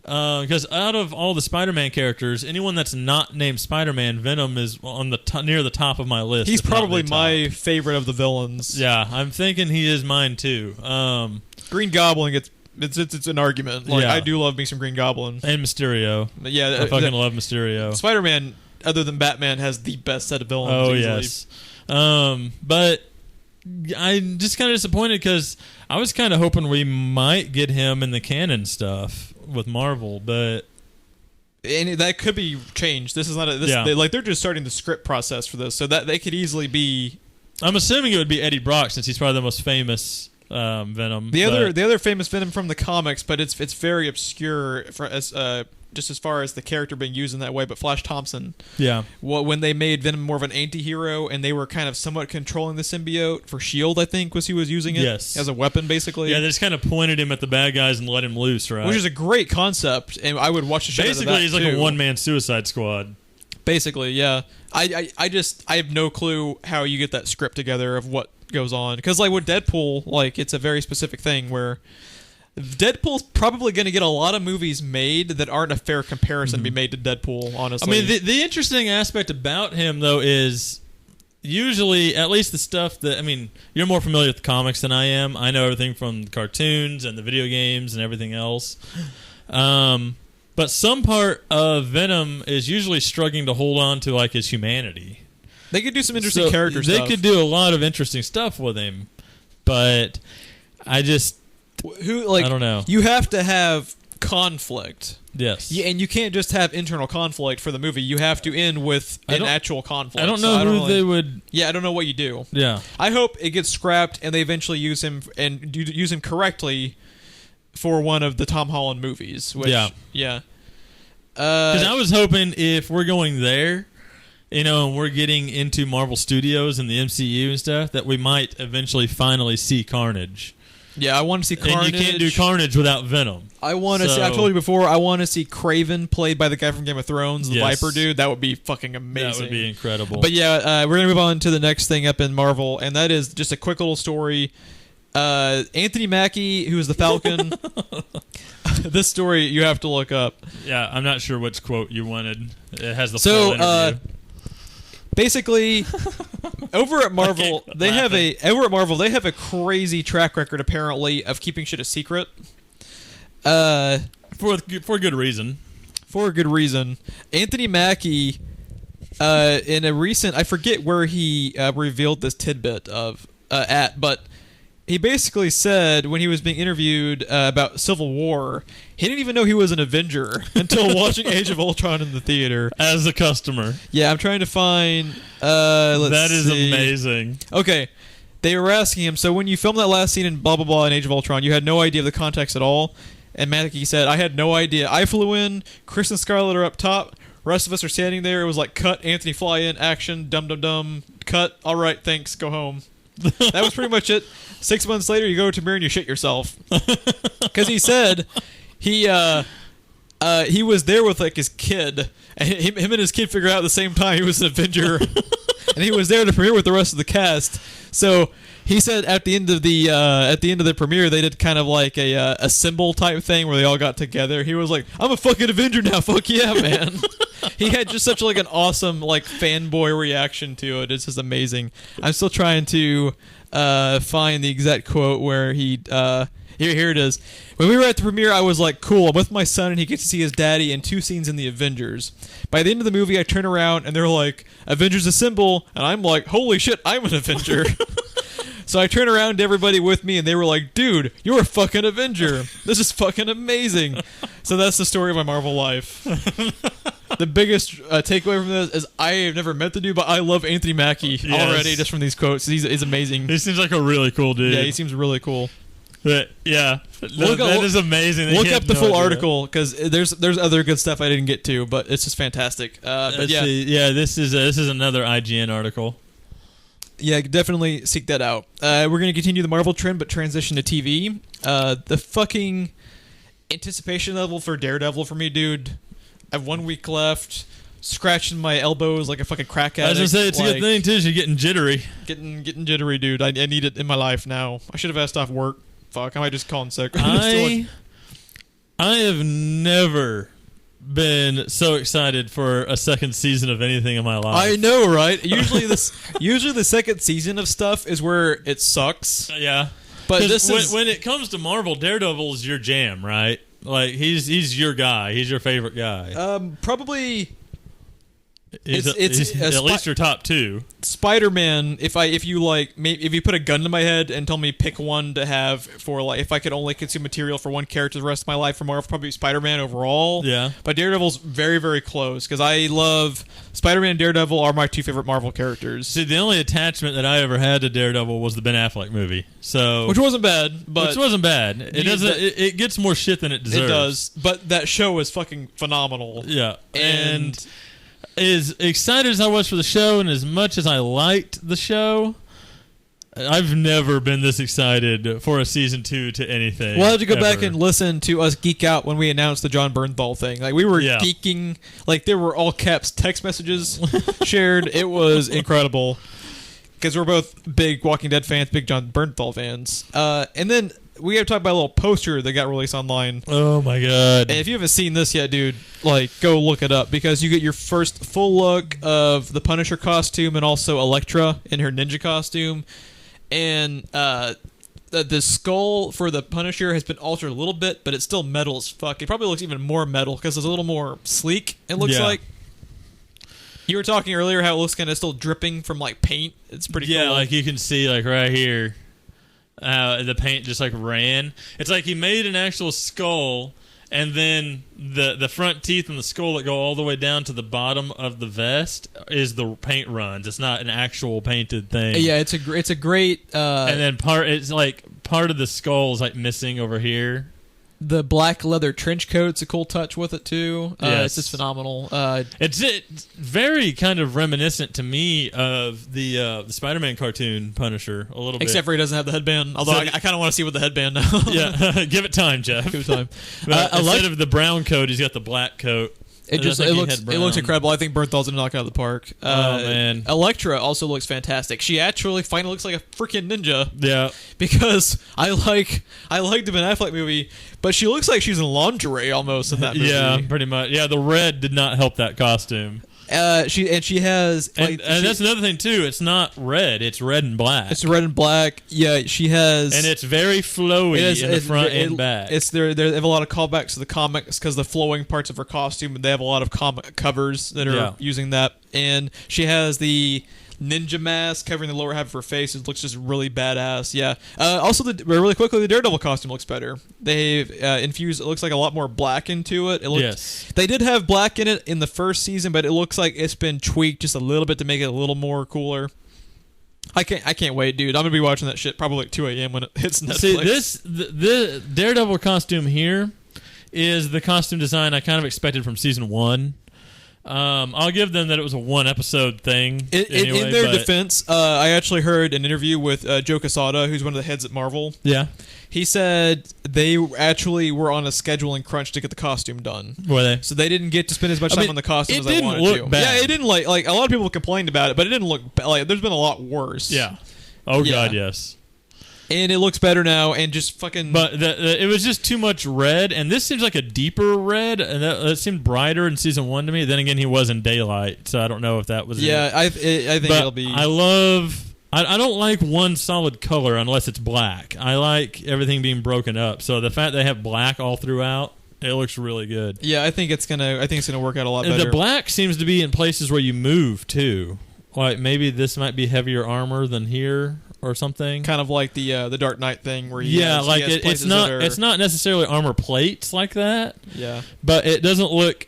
because out of all the Spider-Man characters, anyone that's not named Spider-Man, Venom is on the near the top of my list. He's probably my favorite of the villains. Yeah, I'm thinking he is mine too. Green Goblin gets... It's an argument. I do love me some Green Goblin. And Mysterio. Yeah, I fucking love Mysterio. Spider-Man, other than Batman, has the best set of villains. Oh, easily. Yes. But I'm just kind of disappointed, because I was kind of hoping we might get him in the canon stuff with Marvel, but... And that could be changed. This is not they're just starting the script process for this, so that they could easily be... I'm assuming it would be Eddie Brock, since he's probably the most famous... Venom. The other famous Venom from the comics, but it's very obscure just as far as the character being used in that way, but Flash Thompson. Yeah. When they made Venom more of an anti-hero and they were kind of somewhat controlling the symbiote for S.H.I.E.L.D., I think, was he was using it as a weapon, basically. Yeah, they just kind of pointed him at the bad guys and let him loose, right? Which is a great concept, and I would watch the shit out of that, he's like a one-man Suicide Squad. Basically, yeah. I have no clue how you get that script together of what goes on. Because, like, with Deadpool, like, it's a very specific thing where Deadpool's probably going to get a lot of movies made that aren't a fair comparison to be made to Deadpool, honestly. I mean, the interesting aspect about him, though, is usually, at least the stuff that, I mean, you're more familiar with the comics than I am. I know everything from the cartoons and the video games and everything else. But some part of Venom is usually struggling to hold on to, like, his humanity. They could do some interesting character stuff. They could do a lot of interesting stuff with him, but I don't know. You have to have conflict. Yes. Yeah, and you can't just have internal conflict for the movie. You have to end with an actual conflict. I don't know they would. Yeah, I don't know what you do. Yeah. I hope it gets scrapped and they eventually use him and use him correctly for one of the Tom Holland movies. Which, yeah. Because I was hoping if we're going there, and we're getting into Marvel Studios and the MCU and stuff, that we might eventually finally see Carnage. Yeah, I want to see Carnage. And you can't do Carnage without Venom. I want to see. I've told you before. I want to see Kraven played by the guy from Game of Thrones, the Viper dude. That would be fucking amazing. That would be incredible. But yeah, we're gonna move on to the next thing up in Marvel, and that is just a quick little story. Anthony Mackie, who is the Falcon. This story you have to look up. Yeah, I'm not sure which quote you wanted. It has the full interview. Basically, over at Marvel, they have a crazy track record apparently of keeping shit a secret. For good reason. For a good reason. Anthony Mackie, in a recent, I forget where he revealed this tidbit but he basically said when he was being interviewed about Civil War, he didn't even know he was an Avenger until watching Age of Ultron in the theater. As a customer. Yeah, I'm trying to find... That is amazing. Okay, they were asking him, so when you filmed that last scene in blah, blah, blah in Age of Ultron, you had no idea of the context at all? And Mackie said, I had no idea. I flew in, Chris and Scarlett are up top, rest of us are standing there, it was like, cut, Anthony fly in, action, dum-dum-dum, cut, all right, thanks, go home. That was pretty much it. 6 months later, you go to Mirror and you shit yourself. Because he said he was there with like his kid, and him and his kid figured out at the same time he was an Avenger, and he was there to premiere with the rest of the cast. So he said at the end of the premiere, they did kind of like a symbol type thing where they all got together. He was like, "I'm a fucking Avenger now, fuck yeah, man." He had just such like an awesome like fanboy reaction to it. It's just amazing. I'm still trying to find the exact quote where he here it is. When we were at the premiere, I was like, cool, I'm with my son and he gets to see his daddy in 2 scenes in the Avengers. By the end of the movie, I turn around and they're like, Avengers Assemble, and I'm like, holy shit, I'm an Avenger. So I turn around to everybody with me and they were like, dude, you're a fucking Avenger. This is fucking amazing. So that's the story of my Marvel life. The biggest takeaway from this is I have never met the dude, but I love Anthony Mackie already just from these quotes. He's amazing. He seems like a really cool dude. Yeah, he seems really cool. That is amazing. Look up the full article because there's other good stuff I didn't get to, but it's just fantastic. But yeah, this is another IGN article. Yeah, definitely seek that out. We're going to continue the Marvel trend, but transition to TV. The fucking anticipation level for Daredevil for me, dude. I have 1 week left. Scratching my elbows like a fucking crack addict. I was gonna say it's a good thing too. You're getting jittery. Getting jittery, dude. I need it in my life now. I should have asked off work. Fuck, I might just call in sick. I have never been so excited for a second season of anything in my life. I know, right? Usually the second season of stuff is where it sucks. Yeah, but this is when it comes to Marvel, Daredevil is your jam, right? Like he's your guy. He's your favorite guy. Probably. He's at least your top two. Spider-Man. If you put a gun to my head and tell me pick one to have for like, if I could only consume material for one character the rest of my life for Marvel, probably Spider-Man overall. Yeah. But Daredevil's very, very close because I love Spider-Man and Daredevil are my two favorite Marvel characters. See, the only attachment that I ever had to Daredevil was the Ben Affleck movie. Which wasn't bad, but it gets more shit than it deserves. It does, but that show is fucking phenomenal. Yeah, and as excited as I was for the show, and as much as I liked the show, I've never been this excited for a season 2 to anything. We'll have to go back and listen to us geek out when we announced the John Bernthal thing. Like, we were geeking, like, there were all caps text messages shared. It was incredible. Because we're both big Walking Dead fans, big John Bernthal fans. And then we have to talk about a little poster that got released online. Oh my god. And if you haven't seen this yet, dude, like, go look it up. Because you get your first full look of the Punisher costume and also Elektra in her ninja costume. And the skull for the Punisher has been altered a little bit, but it's still metal as fuck. It probably looks even more metal because it's a little more sleek, it looks like. You were talking earlier how it looks kind of still dripping from, like, paint. It's pretty cool. Yeah, like, you can see, like, right here, the paint just, like, ran. It's like he made an actual skull, and then the front teeth and the skull that go all the way down to the bottom of the vest is the paint runs. It's not an actual painted thing. Yeah, it's a great... and then part of the skull is, like, missing over here. The black leather trench coat's a cool touch with it too. Yes. It's just phenomenal. It's very kind of reminiscent to me of the Spider-Man cartoon Punisher a little bit. Except for he doesn't have the headband. Although I kind of want to see with the headband now. Yeah, give it time, Jeff. Give it time. Instead of the brown coat, he's got the black coat. It looks incredible. I think Bernthal's gonna knock it out of the park. Man, Elektra also looks fantastic. She actually finally looks like a freaking ninja. Yeah, because I like the Ben Affleck movie, but she looks like she's in lingerie almost in that movie. Yeah, pretty much. Yeah, the red did not help that costume. She has, like, and that's another thing too. It's not red; it's red and black. It's red and black. Yeah, she has, and it's very flowy in the front and back. It's they have a lot of callbacks to the comics because the flowing parts of her costume. They have a lot of comic covers that are using that, and she has the ninja mask covering the lower half of her face. It looks just really badass. Yeah. Also, really quickly, the Daredevil costume looks better. They've infused, it looks like, a lot more black into it. Yes. They did have black in it in the first season, but it looks like it's been tweaked just a little bit to make it a little more cooler. I can't wait, dude. I'm gonna be watching that shit probably like 2 a.m. when it hits Netflix. See, the Daredevil costume here is the costume design I kind of expected from season 1. I'll give them that it was a 1-episode thing. In their defense, I actually heard an interview with Joe Quesada, who's one of the heads at Marvel. Yeah. He said they actually were on a scheduling crunch to get the costume done. Were they? So they didn't get to spend as much time on the costume as they wanted to. It didn't look bad. Yeah, it didn't like a lot of people complained about it, but it didn't look bad. Like, there's been a lot worse. Yeah. Oh, God, yes. And it looks better now, and just fucking... But it was just too much red, and this seems like a deeper red, and that seemed brighter in season 1 to me. Then again, he was in daylight, so I don't know if that was it. I think it'll be... I don't like one solid color unless it's black. I like everything being broken up. So the fact they have black all throughout, it looks really good. Yeah, I think it's gonna work out a lot better. The black seems to be in places where you move too. Like, maybe this might be heavier armor than here or something. Kind of like the Dark Knight thing where it's not necessarily armor plates like that. Yeah. But it doesn't look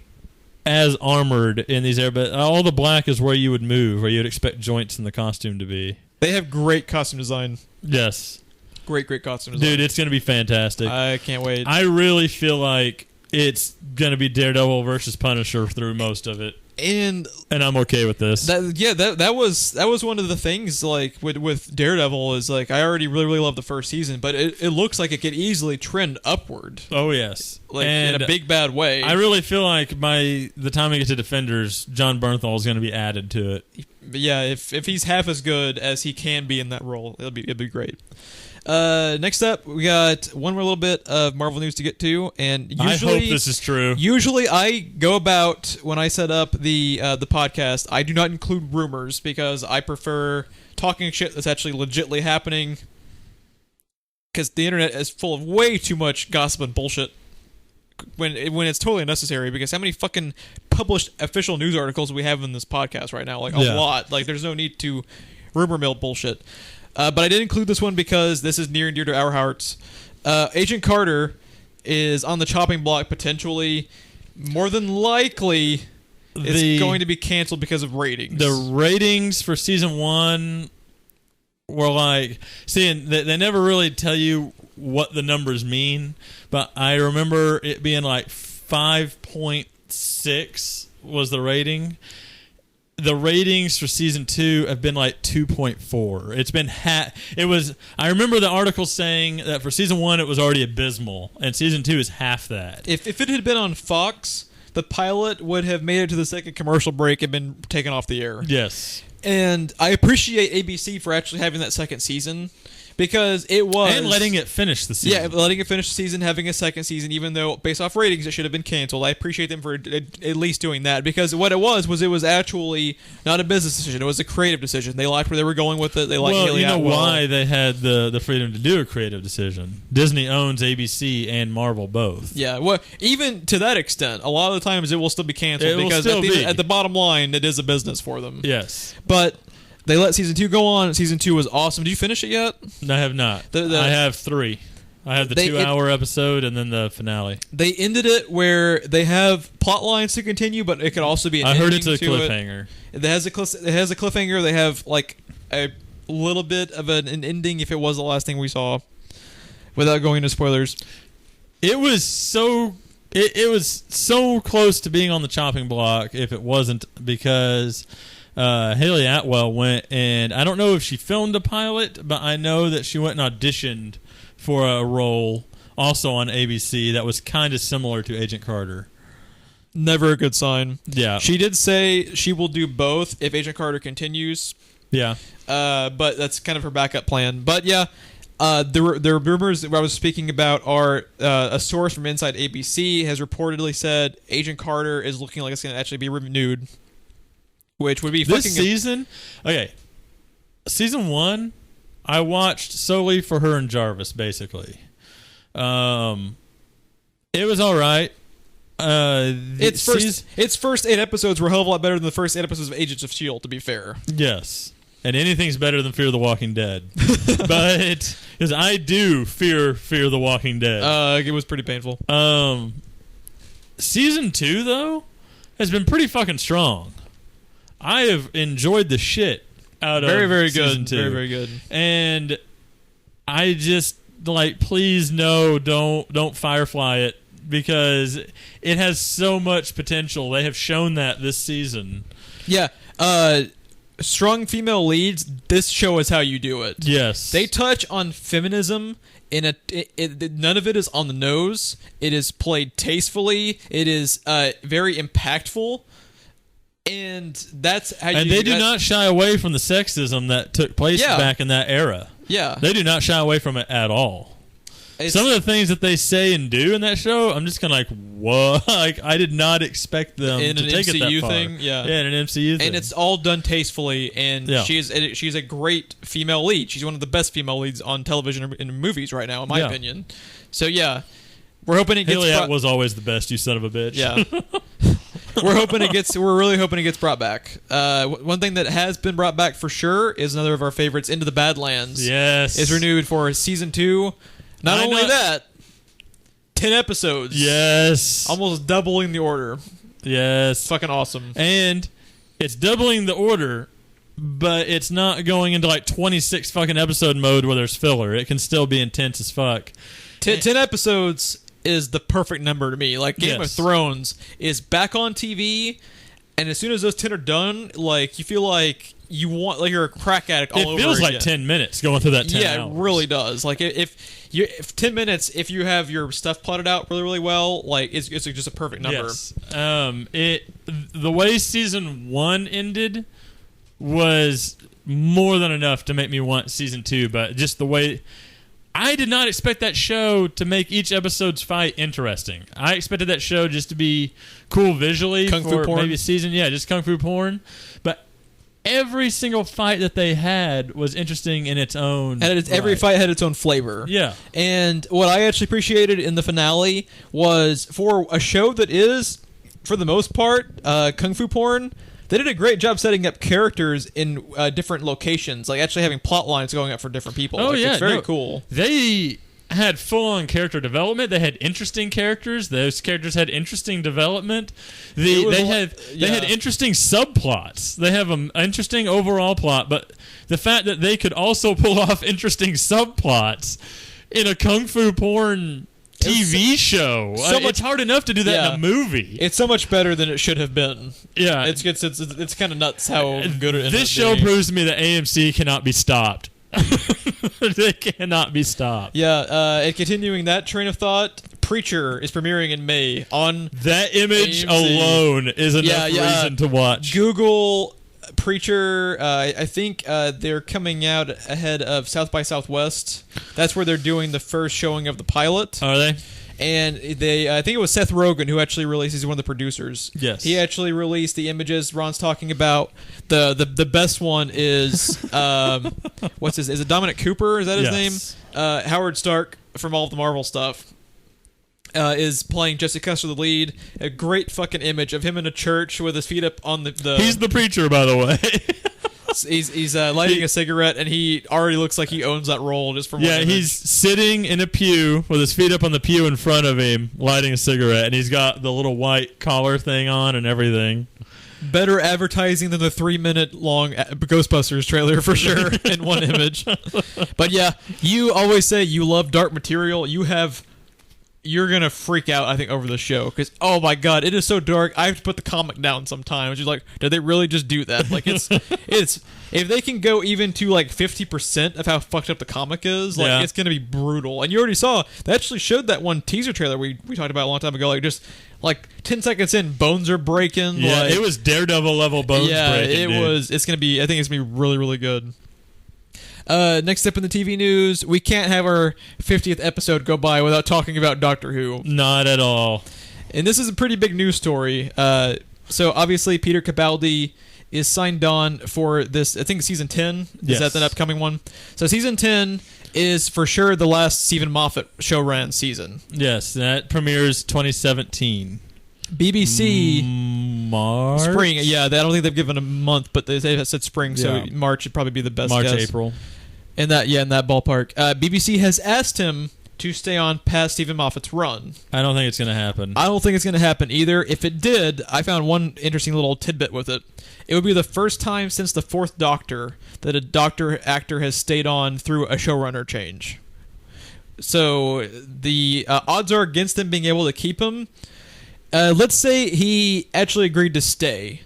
as armored in these areas. But all the black is where you would move, where you'd expect joints in the costume to be. They have great costume design. Yes. Great costume design. Dude, it's going to be fantastic. I can't wait. I really feel like it's going to be Daredevil versus Punisher through most of it. And I'm okay with this. That was one of the things, like, with Daredevil, is like, I already really love the first season, but it looks like it could easily trend upward. Oh yes, like, in a big bad way. I really feel like by the time we get to Defenders, John Bernthal is going to be added to it. But yeah, if he's half as good as he can be in that role, it'll be great. Next up, we got one more little bit of Marvel news to get to, and usually, I hope this is true. Usually, I go about, when I set up the podcast, I do not include rumors because I prefer talking shit that's actually legitimately happening. Because the internet is full of way too much gossip and bullshit. when it's totally unnecessary, because how many fucking published official news articles do we have in this podcast right now? Like a lot. Like there's no need to rumor mill bullshit. But I did include this one because this is near and dear to our hearts. Agent Carter is on the chopping block potentially. More than likely, it's going to be canceled because of ratings. The ratings for season 1 were like... See, they never really tell you what the numbers mean, but I remember it being like 5.6 was the rating. The ratings for season 2 have been like 2.4. It's been it was. I remember the article saying that for season 1 it was already abysmal, and season 2 is half that. If it had been on Fox, the pilot would have made it to the second commercial break and been taken off the air. Yes, and I appreciate ABC for actually having that second season. Because it was... And letting it finish the season. Yeah, letting it finish the season, having a second season, even though, based off ratings, it should have been canceled. I appreciate them for at least doing that. Because what it was actually not a business decision. It was a creative decision. They liked where they were going with it. They liked Haley Atwell. Why they had the freedom to do a creative decision. Disney owns ABC and Marvel both. Yeah, well, even to that extent, a lot of the times it will still be canceled. Because at the bottom line, it is a business for them. Yes. But... They let season 2 go on. Season 2 was awesome. Did you finish it yet? I have not. I have 3. I have the 2-hour episode and then the finale. They ended it where they have plot lines to continue, but it could also be an ending. I heard it's a cliffhanger. It has a cliffhanger. They have like a little bit of an ending if it was the last thing we saw, without going into spoilers. It was so close to being on the chopping block if it wasn't because... Haley Atwell went, and I don't know if she filmed a pilot, but I know that she went and auditioned for a role also on ABC that was kind of similar to Agent Carter. Never a good sign. Yeah. She did say she will do both if Agent Carter continues. Yeah. But that's kind of her backup plan. But yeah, the rumors that I was speaking about are a source from inside ABC has reportedly said Agent Carter is looking like it's going to actually be renewed. Which would be this season. Okay, season 1, I watched solely for her and Jarvis. Basically, it was all right. Its first 8 episodes were a hell of a lot better than the first 8 episodes of Agents of S.H.I.E.L.D., to be fair. Yes, and anything's better than Fear the Walking Dead. But because I do fear the Walking Dead. It was pretty painful. Season 2 though has been pretty fucking strong. I have enjoyed the shit out of very season good. 2. Very, very good. And I just please no, don't Firefly it because it has so much potential. They have shown that this season. Yeah. Strong female leads. This show is how you do it. Yes. They touch on feminism none of it is on the nose. It is played tastefully. It is very impactful. And that's how you... And they do not shy away from the sexism that took place back in that era. Yeah. They do not shy away from it at all. Some of the things that they say and do in that show, I'm just kind of like, what? Like, I did not expect them to take it that far. Thing, yeah, in an MCU thing. And it's all done tastefully, and she's a great female lead. She's one of the best female leads on television and in movies right now, in my opinion. So, yeah. We're hoping it gets... Haley was always the best, you son of a bitch. Yeah. We're really hoping it gets brought back. One thing that has been brought back for sure is another of our favorites, Into the Badlands. Yes. Is renewed for season 2. Not only that, 10 episodes. Yes. Almost doubling the order. Yes. Fucking awesome. And it's doubling the order, but it's not going into like 26 fucking episode mode where there's filler. It can still be intense as fuck. 10 episodes is the perfect number to me. Like Game of Thrones is back on TV, and as soon as those 10 are done, like you feel like you want, like you're a crack addict all over again. It feels like 10 minutes going through that 10 hours. Yeah, it really does. Like if 10 minutes, if you have your stuff plotted out really, really well, like it's just a perfect number. Yes. The way season 1 ended was more than enough to make me want season 2, but just the way... I did not expect that show to make each episode's fight interesting. I expected that show just to be cool visually Kung fu porn? maybe a season. Yeah, just kung fu porn. But every single fight that they had was interesting in its own. And every fight had its own flavor. Yeah. And what I actually appreciated in the finale was, for a show that is, for the most part, kung fu porn, they did a great job setting up characters in different locations, like actually having plot lines going up for different people. Oh, yeah. It's very cool. They had full-on character development. They had interesting characters. Those characters had interesting development. They had interesting subplots. They have an interesting overall plot, but the fact that they could also pull off interesting subplots in a kung fu porn TV show. It's hard enough to do that in a movie. It's so much better than it should have been. Yeah. It's kind of nuts how good it is. This show proves to me that AMC cannot be stopped. They cannot be stopped. Yeah, and continuing that train of thought, Preacher is premiering in May on that image AMC. Alone is enough reason to watch. Google Preacher. I think they're coming out ahead of South by Southwest. That's where they're doing the first showing of the pilot. Are they? And I think it was Seth Rogen who actually released. He's one of the producers. Yes, he actually released the images Ron's talking about. The best one is what's his? Is it Dominic Cooper? Is that his name? Howard Stark from all of the Marvel stuff. Is playing Jesse Custer, the lead. A great fucking image of him in a church with his feet up on the He's the preacher, by the way. He's lighting a cigarette, and he already looks like he owns that role just from one image. He's sitting in a pew with his feet up on the pew in front of him, lighting a cigarette, and he's got the little white collar thing on and everything. Better advertising than the 3-minute long Ghostbusters trailer for sure in one image. But yeah, you always say you love dark material. You're gonna freak out, I think, over the show because, oh my god, it is so dark. I have to put the comic down sometimes. You're like, did they really just do that? Like, it's if they can go even to like 50% of how fucked up the comic is, like it's gonna be brutal. And you already saw they actually showed that one teaser trailer we talked about a long time ago. Like, just like 10 seconds in, bones are breaking. Yeah, like, it was Daredevil level bones breaking. Yeah, it was. It's gonna be. I think it's gonna be really, really good. Next up in the TV news, we can't have our 50th episode go by without talking about Doctor Who. Not at all. And this is a pretty big news story. So obviously Peter Capaldi is signed on for this, I think season 10. Is that the upcoming one? So season 10 is for sure the last Stephen Moffat show-ran season. Yes, that premieres 2017. BBC March? Spring. Yeah, I don't think they've given a month, but they said spring, so March would probably be the best guess. April. In that ballpark. BBC has asked him to stay on past Stephen Moffat's run. I don't think it's going to happen. I don't think it's going to happen either. If it did, I found one interesting little tidbit with it. It would be the first time since the Fourth Doctor that a Doctor actor has stayed on through a showrunner change. So the odds are against them being able to keep him. Let's say he actually agreed to stay.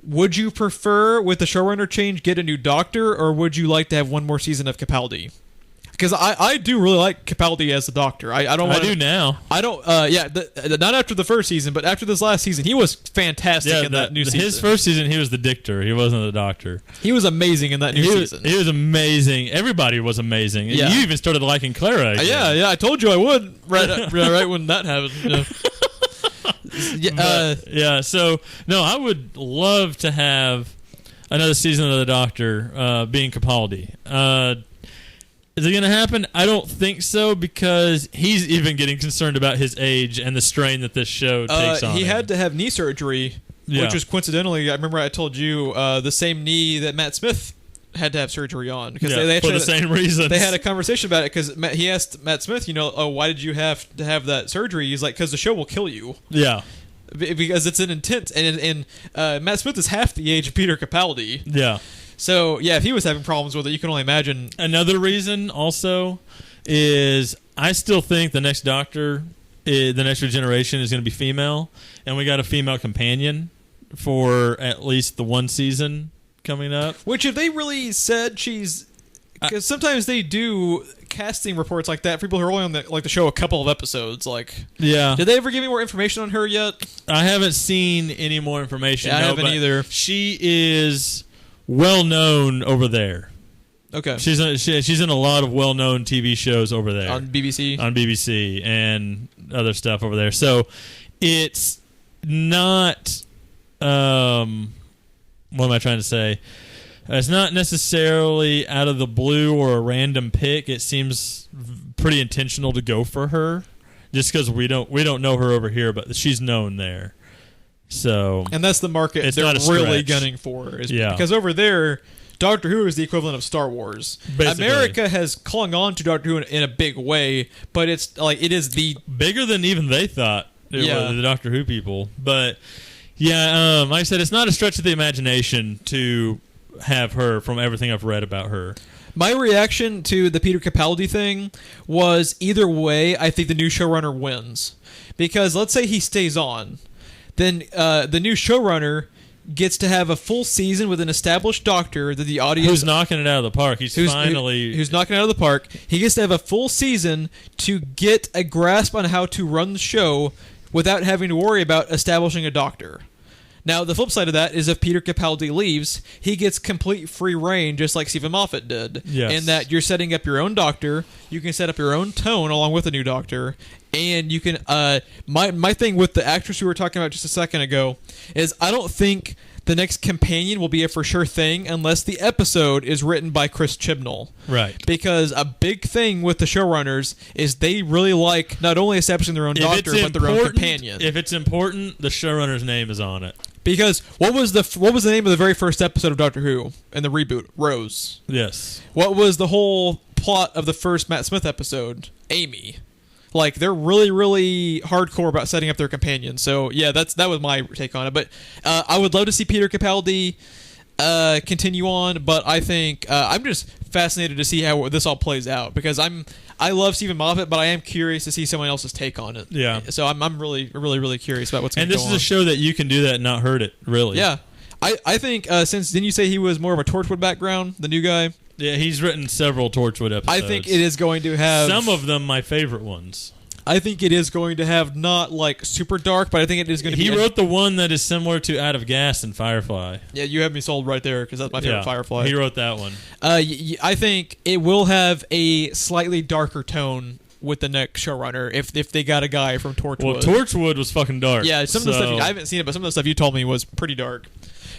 Would you prefer, with the showrunner change, get a new Doctor, or would you like to have one more season of Capaldi? Because I do really like Capaldi as the Doctor. I do now. I don't. Not after the first season, but after this last season, he was fantastic in that new season. His first season, he was the Dictor. He wasn't the Doctor. He was amazing in that new season. He was amazing. Everybody was amazing. Yeah. You even started liking Clara again. Yeah. I told you I would. Right when that happened. So no, I would love to have another season of the Doctor being Capaldi. Is it going to happen? I don't think so, because he's even getting concerned about his age and the strain that this show takes on him. He had to have knee surgery, which was coincidentally, I remember I told you, the same knee that Matt Smith had to have surgery on, because they for the same reasons. They had a conversation about it, because he asked Matt Smith, why did you have to have that surgery? He's like, because the show will kill you. Yeah. Because it's an intense, and Matt Smith is half the age of Peter Capaldi. Yeah. So, yeah, if he was having problems with it, you can only imagine. Another reason also is I still think the next Doctor, the next generation, is going to be female, and we got a female companion for at least the one season coming up. Which, if they really said she's... Because sometimes they do casting reports like that for people who are only on the show a couple of episodes. Did they ever give me more information on her yet? I haven't seen any more information. I haven't either. She is well known over there. Okay. She's in a lot of well known TV shows over there on BBC and other stuff over there. So it's not what am I trying to say? It's not necessarily out of the blue or a random pick. It seems pretty intentional to go for her, just because we don't know her over here, but she's known there. So, and that's the market they're really gunning for. Because over there, Doctor Who is the equivalent of Star Wars. Basically. America has clung on to Doctor Who in a big way, but it's like it is the bigger than even they thought. It was the Doctor Who people, but like I said, it's not a stretch of the imagination to have her from everything I've read about her. My reaction to the Peter Capaldi thing was either way, I think the new showrunner wins. Because let's say he stays on, then the new showrunner gets to have a full season with an established doctor that the audience... Who's knocking it out of the park. Who's knocking it out of the park. He gets to have a full season to get a grasp on how to run the show without having to worry about establishing a doctor. Now, the flip side of that is if Peter Capaldi leaves, he gets complete free reign, just like Stephen Moffat did. Yes. In that you're setting up your own doctor, you can set up your own tone along with a new doctor, and you can... my thing with the actress we were talking about just a second ago is I don't think the next companion will be a for sure thing unless the episode is written by Chris Chibnall. Right. Because a big thing with the showrunners is they really like not only establishing their own doctor, but their own companion. If it's important, the showrunner's name is on it. Because what was the name of the very first episode of Doctor Who in the reboot? Rose. Yes. What was the whole plot of the first Matt Smith episode? Amy. Like, they're really, really hardcore about setting up their companion. So yeah, that was my take on it. But I would love to see Peter Capaldi continue on. But I think I'm just fascinated to see how this all plays out because I love Stephen Moffat, but I am curious to see someone else's take on it. Yeah. So I'm really, really, really curious about what's going to go on. And this is a show that you can do that and not hurt it, really. Yeah. I think since, didn't you say he was more of a Torchwood background, the new guy? Yeah, he's written several Torchwood episodes. I think it is going to have... Some of them my favorite ones. I think it is going to have not like super dark, but I think it is going to be... He wrote the one that is similar to Out of Gas and Firefly. Yeah, you have me sold right there because that's my favorite Firefly. He wrote that one. I think it will have a slightly darker tone with the next showrunner if they got a guy from Torchwood. Well, Torchwood was fucking dark. Yeah, some of the stuff... I haven't seen it, but some of the stuff you told me was pretty dark.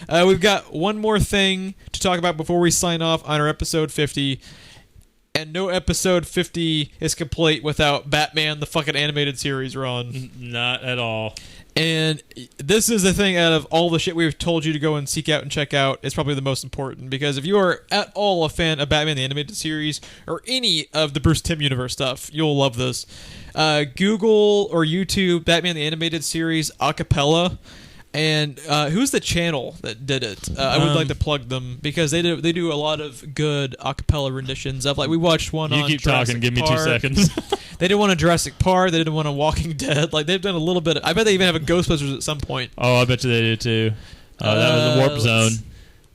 We've got one more thing to talk about before we sign off on our episode 50. And no episode 50 is complete without Batman, the fucking animated series run. Not at all. And this is the thing out of all the shit we've told you to go and seek out and check out, it's probably the most important. Because if you are at all a fan of Batman, the animated series, or any of the Bruce Timm universe stuff, you'll love this. Google or YouTube Batman, the animated series, acapella. And who's the channel that did it? I would like to plug them because they do a lot of good acapella renditions of, like, we watched one on Jurassic Jurassic talking, give me Park. 2 seconds. They did one on Jurassic Park. They did one on Walking Dead. Like, they've done a little bit. I bet they even have a Ghostbusters at some point. Oh, I bet you they do too. That was the Warp Zone.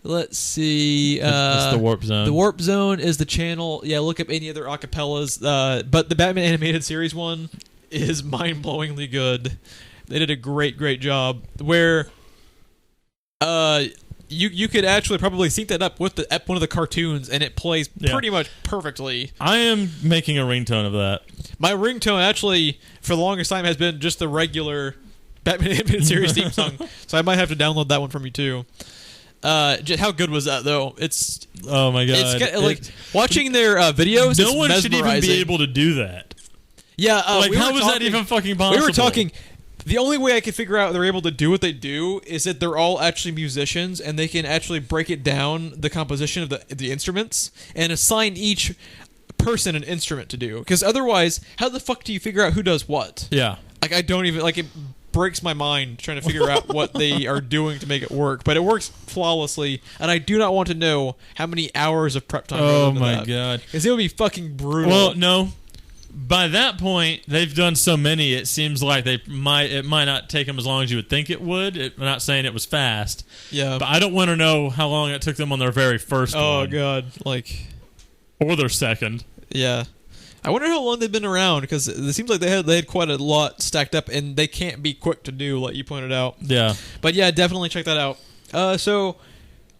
Let's see. It's the Warp Zone. The Warp Zone is the channel. Yeah, look up any other acapellas. But the Batman animated series one is mind-blowingly good. They did a great, great job. Where you could actually probably sync that up with one of the cartoons, and it plays pretty much perfectly. I am making a ringtone of that. My ringtone actually, for the longest time, has been just the regular Batman animated series theme song. So I might have to download that one from you too. How good was that though? It's oh my god! Watching their videos. No one should even be able to do that. Yeah, how was that even fucking possible? We were talking. The only way I can figure out they're able to do what they do is that they're all actually musicians and they can actually break it down, the composition of the instruments, and assign each person an instrument to do. Because otherwise, how the fuck do you figure out who does what? Yeah. Like, I don't even... Like, it breaks my mind trying to figure out what they are doing to make it work. But it works flawlessly, and I do not want to know how many hours of prep time goes into that. Oh my god. Because it would be fucking brutal. Well, no. By that point, they've done so many, it seems like it might not take them as long as you would think it would. I'm not saying it was fast. Yeah. But I don't want to know how long it took them on their very first one. Oh, God. Or their second. Yeah. I wonder how long they've been around, because it seems like they had quite a lot stacked up, and they can't be quick to do, like you pointed out. Yeah. But yeah, definitely check that out. So...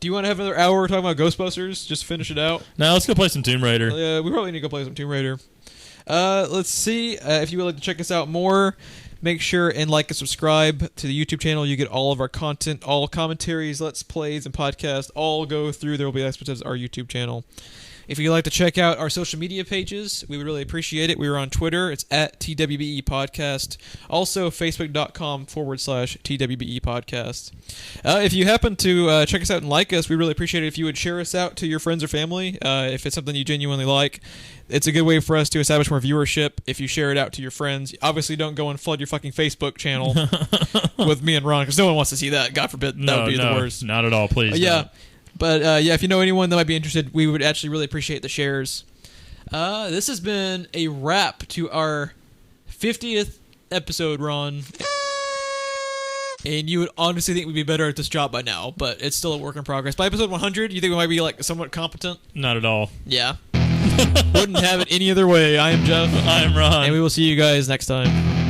Do you want to have another hour talking about Ghostbusters? Just finish it out? Now let's go play some Tomb Raider. Yeah, we probably need to go play some Tomb Raider. Let's see. If you would like to check us out more, Make sure and like and subscribe to the YouTube channel. You get all of our content, all commentaries, let's plays, and podcasts all go through. There will be experts our YouTube channel. If you'd like to check out our social media pages, we would really appreciate it. We are on Twitter. It's at TWBE Podcast. Also, Facebook.com/TWBE Podcast. If you happen to check us out and like us, we really appreciate it if you would share us out to your friends or family. If it's something you genuinely like, it's a good way for us to establish more viewership if you share it out to your friends. Obviously, don't go and flood your fucking Facebook channel with me and Ron, because no one wants to see that. God forbid. That would be the worst. Not at all, please. Yeah. But, if you know anyone that might be interested, we would actually really appreciate the shares. This has been a wrap to our 50th episode, Ron. And you would honestly think we'd be better at this job by now, but it's still a work in progress. By episode 100, you think we might be, somewhat competent? Not at all. Yeah. Wouldn't have it any other way. I am Jeff. I am Ron. And we will see you guys next time.